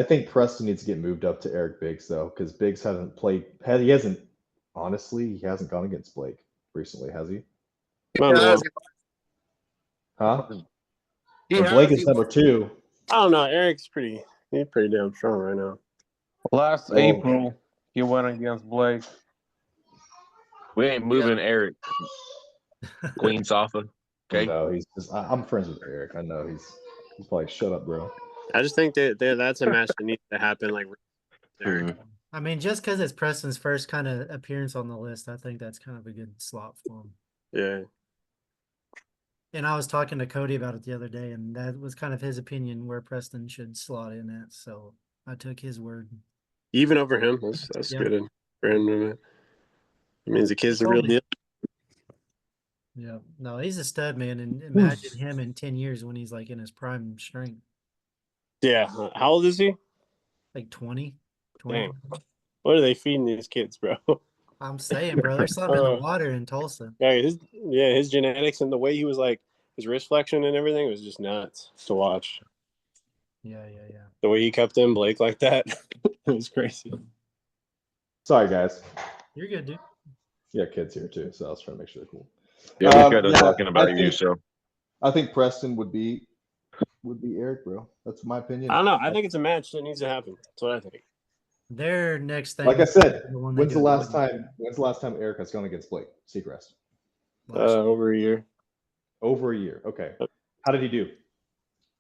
Speaker 4: think Preston needs to get moved up to Eric Biggs though, because Biggs hasn't played. He hasn't gone against Blake recently, has he? Huh? Blake is number 2.
Speaker 6: I don't know. Eric's pretty damn strong right now.
Speaker 5: Last April, he went against Blake.
Speaker 7: We ain't moving Eric. Queen Safa. Okay.
Speaker 4: No, he's just. I'm friends with Eric. I know he's like, shut up, bro.
Speaker 6: I just think that's a match that needs to happen. Like,
Speaker 1: I mean, just because it's Preston's first kind of appearance on the list, I think that's kind of a good slot for him.
Speaker 6: Yeah.
Speaker 1: And I was talking to Cody about it the other day, and that was kind of his opinion where Preston should slot in at. So I took his word.
Speaker 6: Even over him, that's good for him. It means the kid's the real deal.
Speaker 1: Yeah, no, he's a stud, man. And imagine him in 10 years when he's like in his prime strength.
Speaker 6: Yeah. How old is he?
Speaker 1: Like 20.
Speaker 6: Dang. What are they feeding these kids, bro?
Speaker 1: I'm saying, bro, there's something in the water in Tulsa.
Speaker 6: Yeah, his genetics and the way he was like, his wrist flexion and everything was just nuts to watch.
Speaker 1: Yeah.
Speaker 6: The way he kept in Blake like that, it was crazy.
Speaker 4: Sorry, guys.
Speaker 1: You're good, dude.
Speaker 4: Yeah, kids here too, so I was trying to make sure they're cool.
Speaker 7: Yeah, we got talking about you, so.
Speaker 4: I think Preston would be Eric, bro. That's my opinion.
Speaker 6: I don't know. I think it's a match that needs to happen. That's what I think.
Speaker 1: Their next thing.
Speaker 4: Like I said, when's the last time Eric has gone against Blake Seacrest?
Speaker 6: Over a year.
Speaker 4: Over a year. Okay. How did he do?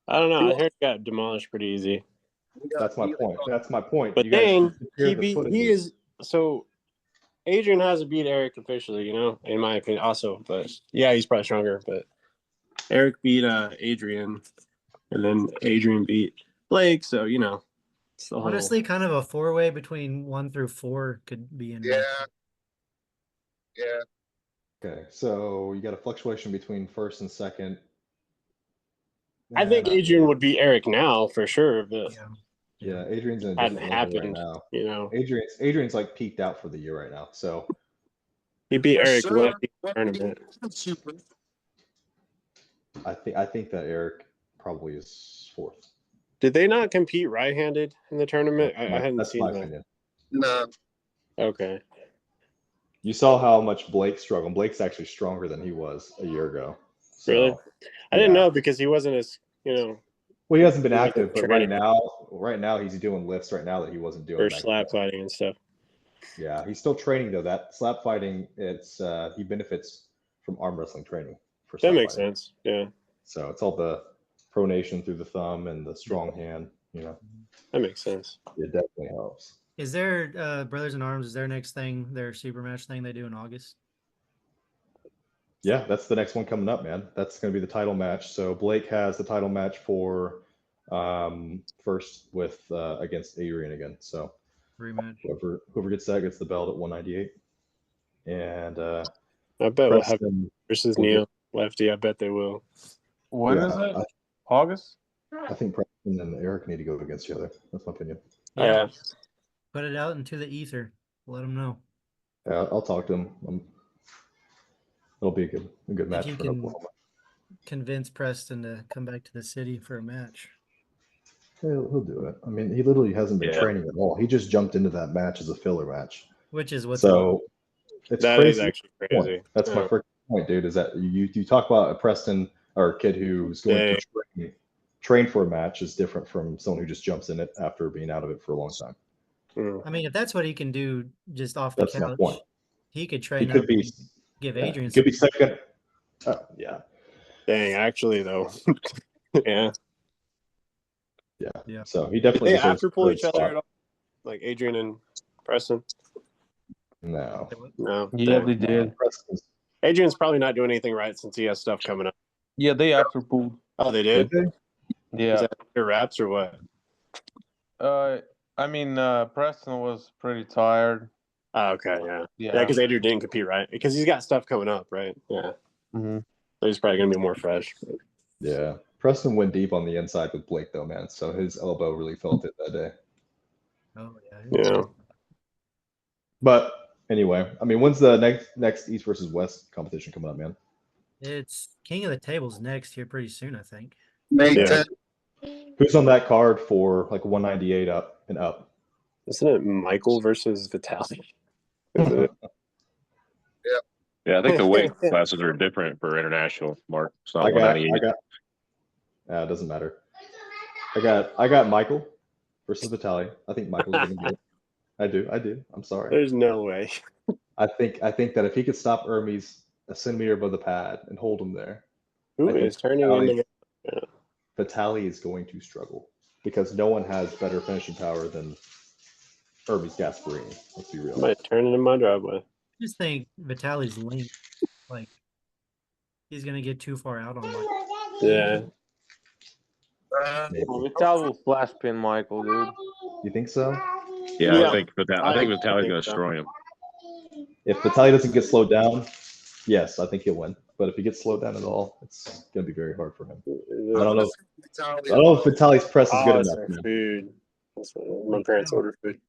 Speaker 6: I don't know. I heard he got demolished pretty easy.
Speaker 4: That's my point.
Speaker 6: But then Adrian hasn't beat Eric officially, in my opinion, also. But yeah, he's probably stronger. But Eric beat Adrian, and then Adrian beat Blake. So
Speaker 1: honestly, kind of a 4-way between 1 through 4 could be in.
Speaker 3: Yeah.
Speaker 4: Okay, so you got a fluctuation between first and second.
Speaker 6: I think Adrian would beat Eric now for sure, but
Speaker 4: yeah, Adrian's in a
Speaker 6: hadn't happened
Speaker 4: right now. Adrian's like peaked out for the year right now, so
Speaker 6: he beat Eric in the tournament.
Speaker 4: I think that Eric probably is 4th.
Speaker 6: Did they not compete right-handed in the tournament? I hadn't seen that.
Speaker 3: No.
Speaker 6: Okay.
Speaker 4: You saw how much Blake struggled. Blake's actually stronger than he was a year ago. So,
Speaker 6: Really? I didn't know because he wasn't as
Speaker 4: Well, he hasn't been
Speaker 6: he wasn't
Speaker 4: active, but
Speaker 6: training.
Speaker 4: right now he's doing lifts right now that he wasn't doing
Speaker 6: Or
Speaker 4: back
Speaker 6: slap
Speaker 4: then.
Speaker 6: fighting and stuff.
Speaker 4: Yeah, he's still training though. That slap fighting, it's he benefits from arm wrestling training for
Speaker 6: That
Speaker 4: slap
Speaker 6: makes
Speaker 4: fighting.
Speaker 6: sense. Yeah.
Speaker 4: So it's all the pronation through the thumb and the strong hand, you know.
Speaker 6: That makes sense.
Speaker 4: It definitely helps.
Speaker 1: Is their Brothers in Arms, is their next thing, their super match thing they do in August?
Speaker 4: Yeah, that's the next one coming up, man. That's going to be the title match. So Blake has the title match for first with against Adrian again. So
Speaker 1: Rematch.
Speaker 4: whoever gets that gets the belt at 198. And
Speaker 6: I bet we'll have
Speaker 4: Preston
Speaker 6: versus
Speaker 4: will
Speaker 6: Neil
Speaker 4: get-
Speaker 6: Lefty. I bet they will.
Speaker 5: When is it? August?
Speaker 4: I think Preston and Eric need to go against each other. That's my opinion.
Speaker 6: Yeah.
Speaker 1: Put it out into the ether. Let them know.
Speaker 4: Yeah, I'll talk to him. It'll be a good match
Speaker 1: If you
Speaker 4: for
Speaker 1: can
Speaker 4: Oklahoma.
Speaker 1: convince Preston to come back to the city for a match.
Speaker 4: He'll do it. I mean, he literally hasn't been training at all. He just jumped into that match as a filler match.
Speaker 1: Which is what's
Speaker 4: so. It's
Speaker 6: that
Speaker 4: crazy.
Speaker 6: is actually crazy.
Speaker 4: That's my first point, dude. Is that you talk about a Preston or a kid who's going to train for a match is different from someone who just jumps in it after being out of it for a long time.
Speaker 1: I mean, if that's what he can do just off the
Speaker 4: That's
Speaker 1: couch,
Speaker 4: my point.
Speaker 1: he could train
Speaker 4: He could
Speaker 1: up
Speaker 4: be
Speaker 1: and give Adrian.
Speaker 4: He could be second. Yeah.
Speaker 6: Dang, actually though. Yeah.
Speaker 4: Yeah. So he definitely
Speaker 6: Did they
Speaker 4: deserves
Speaker 6: after pull each
Speaker 4: spot.
Speaker 6: other at all? Like Adrian and Preston?
Speaker 4: No.
Speaker 5: Yeah, they did.
Speaker 6: Adrian's probably not doing anything right since he has stuff coming up.
Speaker 5: Yeah, they after pulled.
Speaker 6: Oh, they did?
Speaker 5: Yeah.
Speaker 6: Is that your raps or what?
Speaker 5: I mean, Preston was pretty tired.
Speaker 6: Oh, okay, yeah.
Speaker 5: Yeah.
Speaker 6: Yeah, because Adrian didn't compete, right? Because he's got stuff coming up, right? Yeah.
Speaker 5: Mm-hmm.
Speaker 6: So he's probably going to be more fresh.
Speaker 4: Yeah. Preston went deep on the inside with Blake, though, man. So his elbow really felt it that day.
Speaker 1: Oh, yeah.
Speaker 6: Yeah.
Speaker 4: But anyway, I mean, when's the next East versus West competition coming up, man?
Speaker 1: It's King of the Tables next here pretty soon, I think.
Speaker 3: May 10th.
Speaker 4: Who's on that card for like 198 up and up?
Speaker 6: Isn't it Michael versus Vitaly? Is it?
Speaker 7: Yeah, I think the weight classes are different for international, Mark. It's not 198.
Speaker 4: It doesn't matter. I got Michael versus Vitaly. I think Michael's going to be it. I do. I'm sorry.
Speaker 6: There's no way.
Speaker 4: I think that if he could stop Hermes a centimeter above the pad and hold him there,
Speaker 6: Who is turning into?
Speaker 4: Vitaly is going to struggle because no one has better finishing power than Hermes Gasparini. Let's be real.
Speaker 6: I might turn into my driveway.
Speaker 1: I just think Vitaly's length, like, he's going to get too far out on Michael.
Speaker 6: Yeah.
Speaker 5: Vitaly will flash pin Michael, dude.
Speaker 4: You think so?
Speaker 7: Yeah, I think Vitaly's going to destroy him.
Speaker 4: If Vitaly doesn't get slowed down, yes, I think he'll win. But if he gets slowed down at all, it's going to be very hard for him. I don't know if Vitaly's press is good enough. Man.
Speaker 6: Food. My parents ordered food.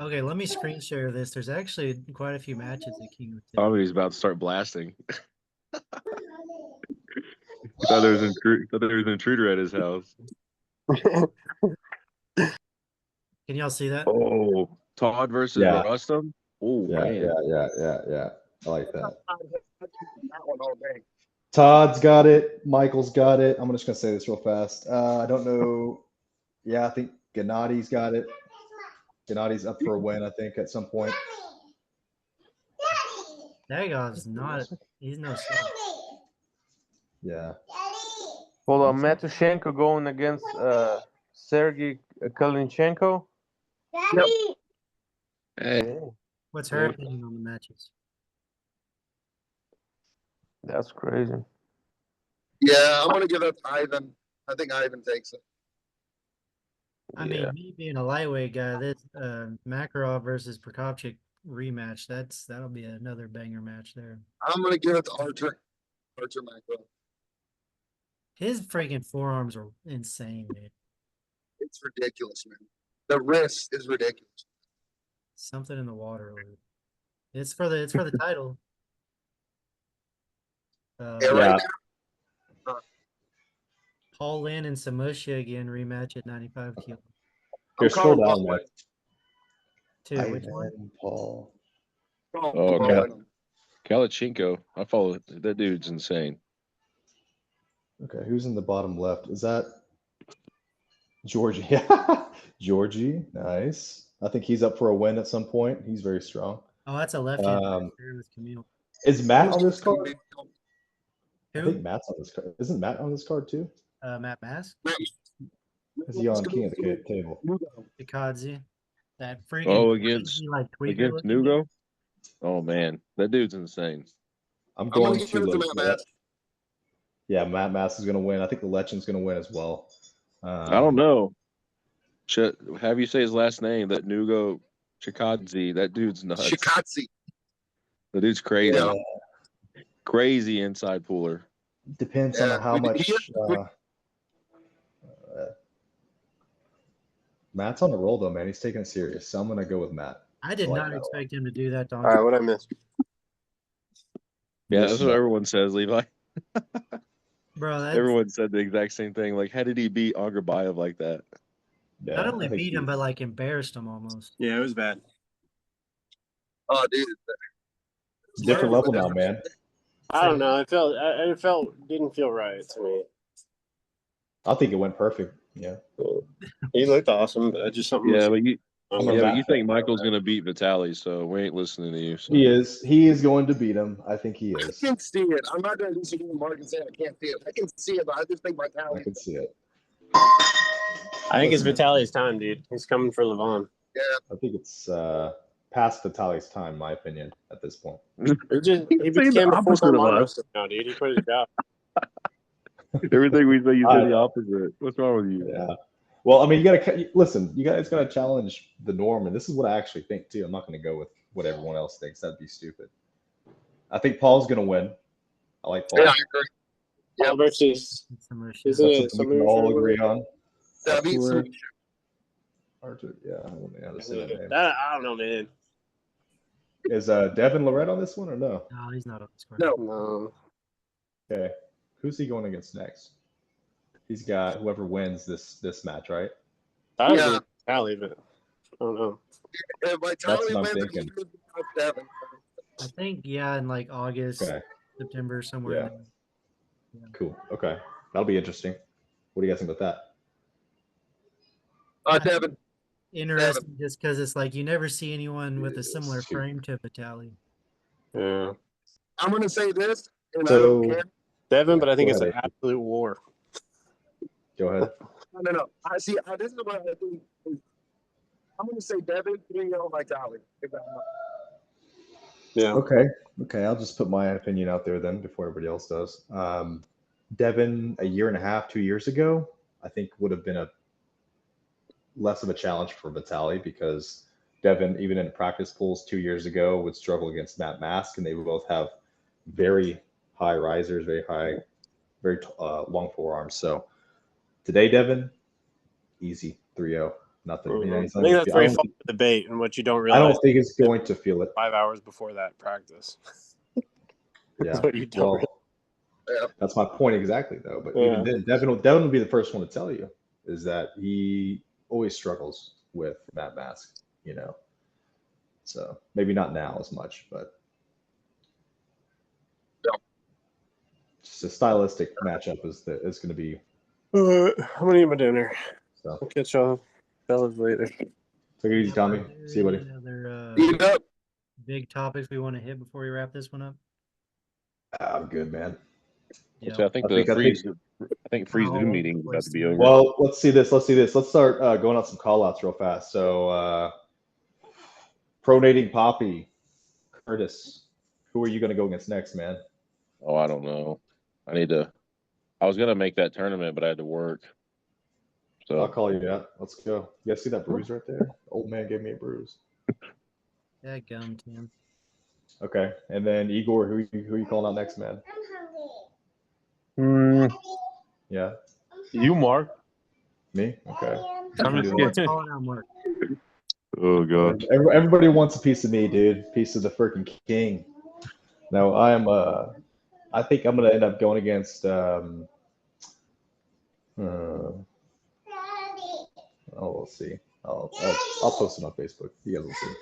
Speaker 1: Okay, let me screen share this. There's actually quite a few matches at King of the Tables.
Speaker 7: Oh, he's about to start blasting. thought there was an intruder at his house.
Speaker 1: Can y'all see that?
Speaker 7: Oh, Todd versus Rustum? Oh, man.
Speaker 4: Yeah. I like that. Todd's got it. Michael's got it. I'm just going to say this real fast. I don't know. Yeah, I think Gennadi's got it. Gennadi's up for a win, I think, at some point.
Speaker 1: Dagov's not. He's no slouch.
Speaker 4: Yeah.
Speaker 5: Hold on, Matushenko going against Sergey Kalinchenko.
Speaker 3: Yep.
Speaker 7: Hey.
Speaker 1: What's her opinion on the matches?
Speaker 5: That's crazy.
Speaker 3: Yeah, I'm gonna give it to Ivan. I think Ivan takes it.
Speaker 1: I mean, me being a lightweight guy, this Makarov versus Prokopchik rematch, that'll be another banger match there.
Speaker 3: I'm gonna give it to Archer Makarov.
Speaker 1: His freaking forearms are insane, man.
Speaker 3: It's ridiculous, man. The wrist is ridiculous.
Speaker 1: Something in the water. It's for the title.
Speaker 3: Right now,
Speaker 1: Paul Lynn and Samusha again rematch at 95 kilo.
Speaker 4: You're still down there.
Speaker 1: Two. Which one?
Speaker 4: Ivan Paul.
Speaker 7: Oh,
Speaker 3: yeah.
Speaker 7: Kalachenko. I follow that dude's insane.
Speaker 4: Okay, who's in the bottom left? Is that Georgie? Georgie, nice. I think he's up for a win at some point. He's very strong.
Speaker 1: Oh, that's a left-hand
Speaker 4: Um,
Speaker 1: with Camille.
Speaker 4: Is Matt on this card? I
Speaker 1: Who?
Speaker 4: think Matt's on this card. Isn't Matt on this card too?
Speaker 1: Matt Mask.
Speaker 4: Is he on King of the Table?
Speaker 1: Picazzi. That freaking
Speaker 7: Oh, against
Speaker 1: tweaker looking dude.
Speaker 7: Nugo. Oh man, that dude's insane.
Speaker 4: I'm going to
Speaker 3: Matt
Speaker 4: look at.
Speaker 3: Mask.
Speaker 4: Yeah, Matt Mask is going to win. I think the Lechen's going to win as well.
Speaker 7: I don't know. Have you say his last name? That Nugo Chikadze. That dude's nuts.
Speaker 3: Shikatsi.
Speaker 7: The dude's crazy.
Speaker 3: Yeah.
Speaker 7: Crazy inside pooler.
Speaker 4: Depends on how much. Matt's on the roll though, man. He's taking it serious. So I'm going to go with Matt.
Speaker 1: I did not expect him to do that.
Speaker 6: All right, what I missed?
Speaker 7: Yeah, that's what everyone says, Levi.
Speaker 1: Bro,
Speaker 7: Everyone said the exact same thing. Like, how did he beat Angrabayev like that?
Speaker 4: Yeah,
Speaker 1: not only beat him, but like embarrassed him almost.
Speaker 6: Yeah, it was bad.
Speaker 3: Oh, dude.
Speaker 4: different level now, man.
Speaker 6: I don't know. It didn't feel right to me.
Speaker 4: I think it went perfect. Yeah.
Speaker 6: He looked awesome, but just something.
Speaker 7: Yeah, but you
Speaker 4: Matt
Speaker 7: think Michael's going to beat Vitaly, so we ain't listening to you. So.
Speaker 4: He is. He is going to beat him. I think he is.
Speaker 3: I can see it. I'm not going to disagree with Mark and say I can't see it. I can see it, but I just think my
Speaker 4: I
Speaker 3: talent.
Speaker 4: can see it.
Speaker 6: I think it's Vitaly's time, dude. He's coming for Levon.
Speaker 3: Yeah.
Speaker 4: I think it's past Vitaly's time, in my opinion, at this point.
Speaker 6: He became a full-time arm wrestler now, dude. He quit his job.
Speaker 7: Everything we say, you say the opposite. What's wrong with you?
Speaker 4: Yeah. Well, I mean, you got to listen. You guys got to challenge the norm, and this is what I actually think too. I'm not going to go with what everyone else thinks. That'd be stupid. I think Paul's going to win. I like Paul.
Speaker 3: Yeah, I agree. Yeah,
Speaker 6: versus.
Speaker 4: That's something we can all agree on.
Speaker 3: that beats
Speaker 4: Arthur, yeah, I don't know how to say that name.
Speaker 6: I don't know, man.
Speaker 4: Is Devin Lorette on this one or no?
Speaker 1: No, he's not on this card.
Speaker 6: No.
Speaker 4: Okay, who's he going against next? He's got whoever wins this match, right?
Speaker 6: I was going to Vitaly, but I don't know.
Speaker 3: If
Speaker 4: That's what I'm thinking.
Speaker 1: I think in like August, September, somewhere.
Speaker 4: Yeah. Cool. Okay, that'll be interesting. What do you guys think about that?
Speaker 3: Devin.
Speaker 1: Interesting, just because it's like you never see anyone with a similar frame to Vitaly.
Speaker 6: Yeah.
Speaker 3: I'm going to say this, and
Speaker 4: So-
Speaker 3: I don't care.
Speaker 6: Devin, but I think
Speaker 4: Go
Speaker 6: it's
Speaker 4: ahead,
Speaker 6: an absolute war.
Speaker 4: Go ahead.
Speaker 3: No. I see. This is what I think. I'm going to say Devin, 3-0 Vitaly.
Speaker 6: Yeah.
Speaker 4: Okay. I'll just put my opinion out there then before everybody else does. Devin, a year and a half, 2 years ago, I think would have been a less of a challenge for Vitaly because Devin, even in practice pools 2 years ago, would struggle against Matt Mask, and they would both have very high risers, very long forearms. So today, Devin, easy 3-0, nothing.
Speaker 6: Mm-hmm.
Speaker 4: You know,
Speaker 6: I think that's where you fall the debate and what you don't realize.
Speaker 4: I don't think it's going to feel it
Speaker 6: 5 hours before that practice.
Speaker 4: Yeah,
Speaker 6: what you don't realize.
Speaker 4: That's my point exactly, though. But even then, Devin will be the first one to tell you is that he always struggles with Matt Mask, you know. So maybe not now as much, but just a stylistic matchup is going to be.
Speaker 6: I'm gonna eat my dinner.
Speaker 4: So
Speaker 6: I'll catch y'all fellas later.
Speaker 4: take it easy, Tommy. See you, buddy.
Speaker 3: Eat up.
Speaker 1: Big topics we want to hit before we wrap this one up.
Speaker 4: I'm good, man.
Speaker 1: Yeah.
Speaker 7: So I think Freeze Zoom meeting is about to be over.
Speaker 4: Well, let's see this. Let's start going on some call outs real fast. So Pronating Poppy, Curtis, who are you going to go against next, man?
Speaker 7: Oh, I don't know. I was going to make that tournament, but I had to work. So
Speaker 4: I'll call you out. Let's go. You guys see that bruise right there? Old man gave me a bruise.
Speaker 1: That gum, Tim.
Speaker 4: Okay. And then Igor, who are you calling out next, man? Yeah.
Speaker 5: You, Mark.
Speaker 4: Me? Okay.
Speaker 1: Calling out Mark.
Speaker 7: Oh god.
Speaker 4: Everybody wants a piece of me, dude. Piece of the freaking king. No, I think I'm gonna end up going against we'll see. I'll post it on Facebook. You guys will see.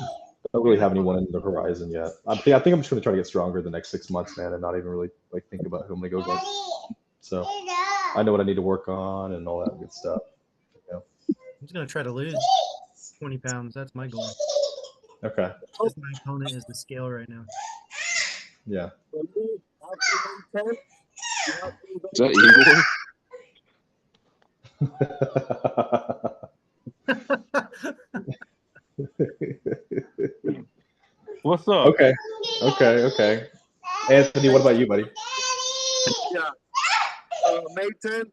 Speaker 4: I don't really have anyone in the horizon yet. I think I'm just gonna try to get stronger the next 6 months, man, and not even really like think about who I'm gonna go against. So I know what I need to work on and all that good stuff. You know?
Speaker 1: I'm just gonna try to lose 20 pounds. That's my goal.
Speaker 4: Okay.
Speaker 1: Because my opponent is the scale right now.
Speaker 4: Yeah.
Speaker 7: Is that Igor?
Speaker 5: What's up?
Speaker 4: Okay. Anthony, what about you, buddy?
Speaker 3: Yeah. May 10th,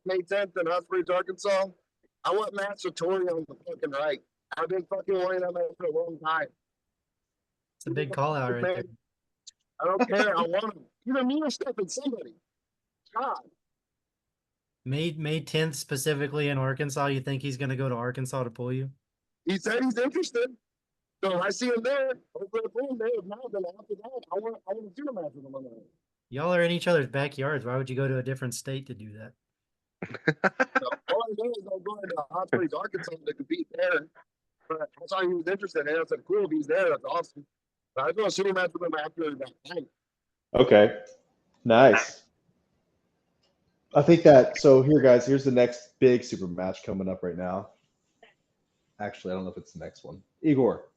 Speaker 3: May 10th in Husbridge, Arkansas. I want Matt Satori on the fucking right. I've been fucking wanting that man for a long time.
Speaker 1: It's a big call out right there.
Speaker 3: I don't care. I want him. Even me or stepping somebody. God.
Speaker 1: May 10th specifically in Arkansas. You think he's gonna go to Arkansas to pull you?
Speaker 3: He said he's interested. So I see him there. Hopefully I pull him there. If not, then after that, I want to do a match with him on that.
Speaker 1: Y'all are in each other's backyards. Why would you go to a different state to do that?
Speaker 3: All I know is I'm going to Hot Springs, Arkansas to compete there. But I saw he was interested, and I said, cool, if he's there, that's awesome. But I was going to shoot a match with him after that time.
Speaker 4: Okay. Nice. I think that, so here, guys, here's the next big super match coming up right now. Actually, I don't know if it's the next one. Igor,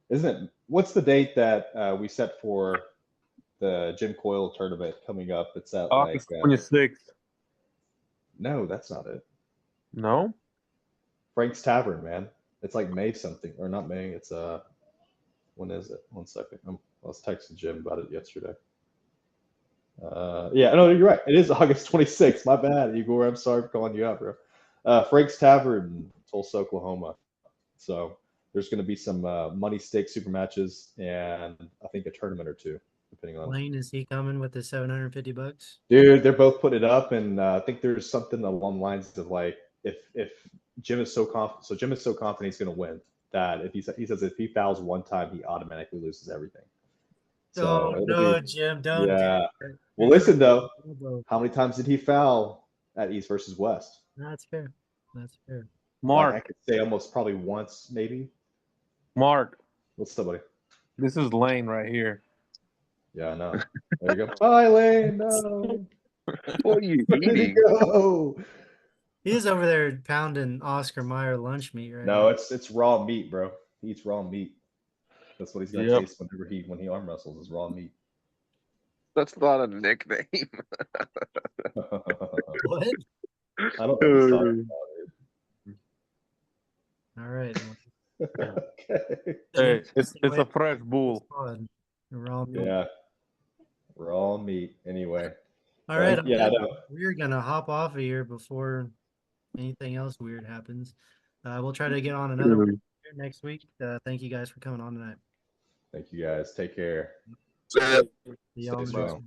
Speaker 4: isn't it? What's the date that we set for the Jim Coyle tournament coming up? It's at
Speaker 5: August
Speaker 4: like
Speaker 5: 26th.
Speaker 4: No, that's not it.
Speaker 5: No?
Speaker 4: Frank's Tavern, man. It's like May something, or not May. It's when is it? 1 second. I was texting Jim about it yesterday. Yeah, no, you're right. It is August 26th. My bad, Igor. I'm sorry for calling you out, bro. Frank's Tavern, Tulsa, Oklahoma. So there's going to be some money stake super matches and I think a tournament or two, depending on.
Speaker 1: Lane, is he coming with the $750?
Speaker 4: Dude, they're both putting it up, and I think there's something along the lines of like if Jim is so confident, so Jim is so confident he's going to win that if he says if he fouls one time, he automatically loses everything. So
Speaker 1: Oh no, Jim, don't.
Speaker 4: Yeah. Well, listen though, how many times did he foul at East versus West?
Speaker 1: That's fair. That's fair.
Speaker 5: Mark.
Speaker 4: Like I could say almost probably once, maybe.
Speaker 5: Mark.
Speaker 4: What's up, buddy?
Speaker 5: This is Lane right here.
Speaker 4: Yeah, I know. There you go. Bye, Lane. No.
Speaker 7: What are you
Speaker 4: Where did he
Speaker 7: eating?
Speaker 4: go?
Speaker 1: He's over there pounding Oscar Mayer lunch meat right now.
Speaker 4: No, it's raw meat, bro. He eats raw meat. That's what he's gonna taste when he arm wrestles is raw meat.
Speaker 7: That's not a nickname.
Speaker 1: What?
Speaker 4: I don't know what he's talking about.
Speaker 1: All right.
Speaker 4: Okay.
Speaker 5: Hey, it's a fresh bull.
Speaker 1: Raw meat.
Speaker 4: Yeah. Raw meat. Anyway.
Speaker 1: All right.
Speaker 4: Yeah,
Speaker 1: we're gonna hop off of here before anything else weird happens. We'll try to get on another one next week. Thank you guys for coming on tonight.
Speaker 4: Thank you guys. Take care.
Speaker 3: So,
Speaker 1: See y'all
Speaker 4: Stay strong.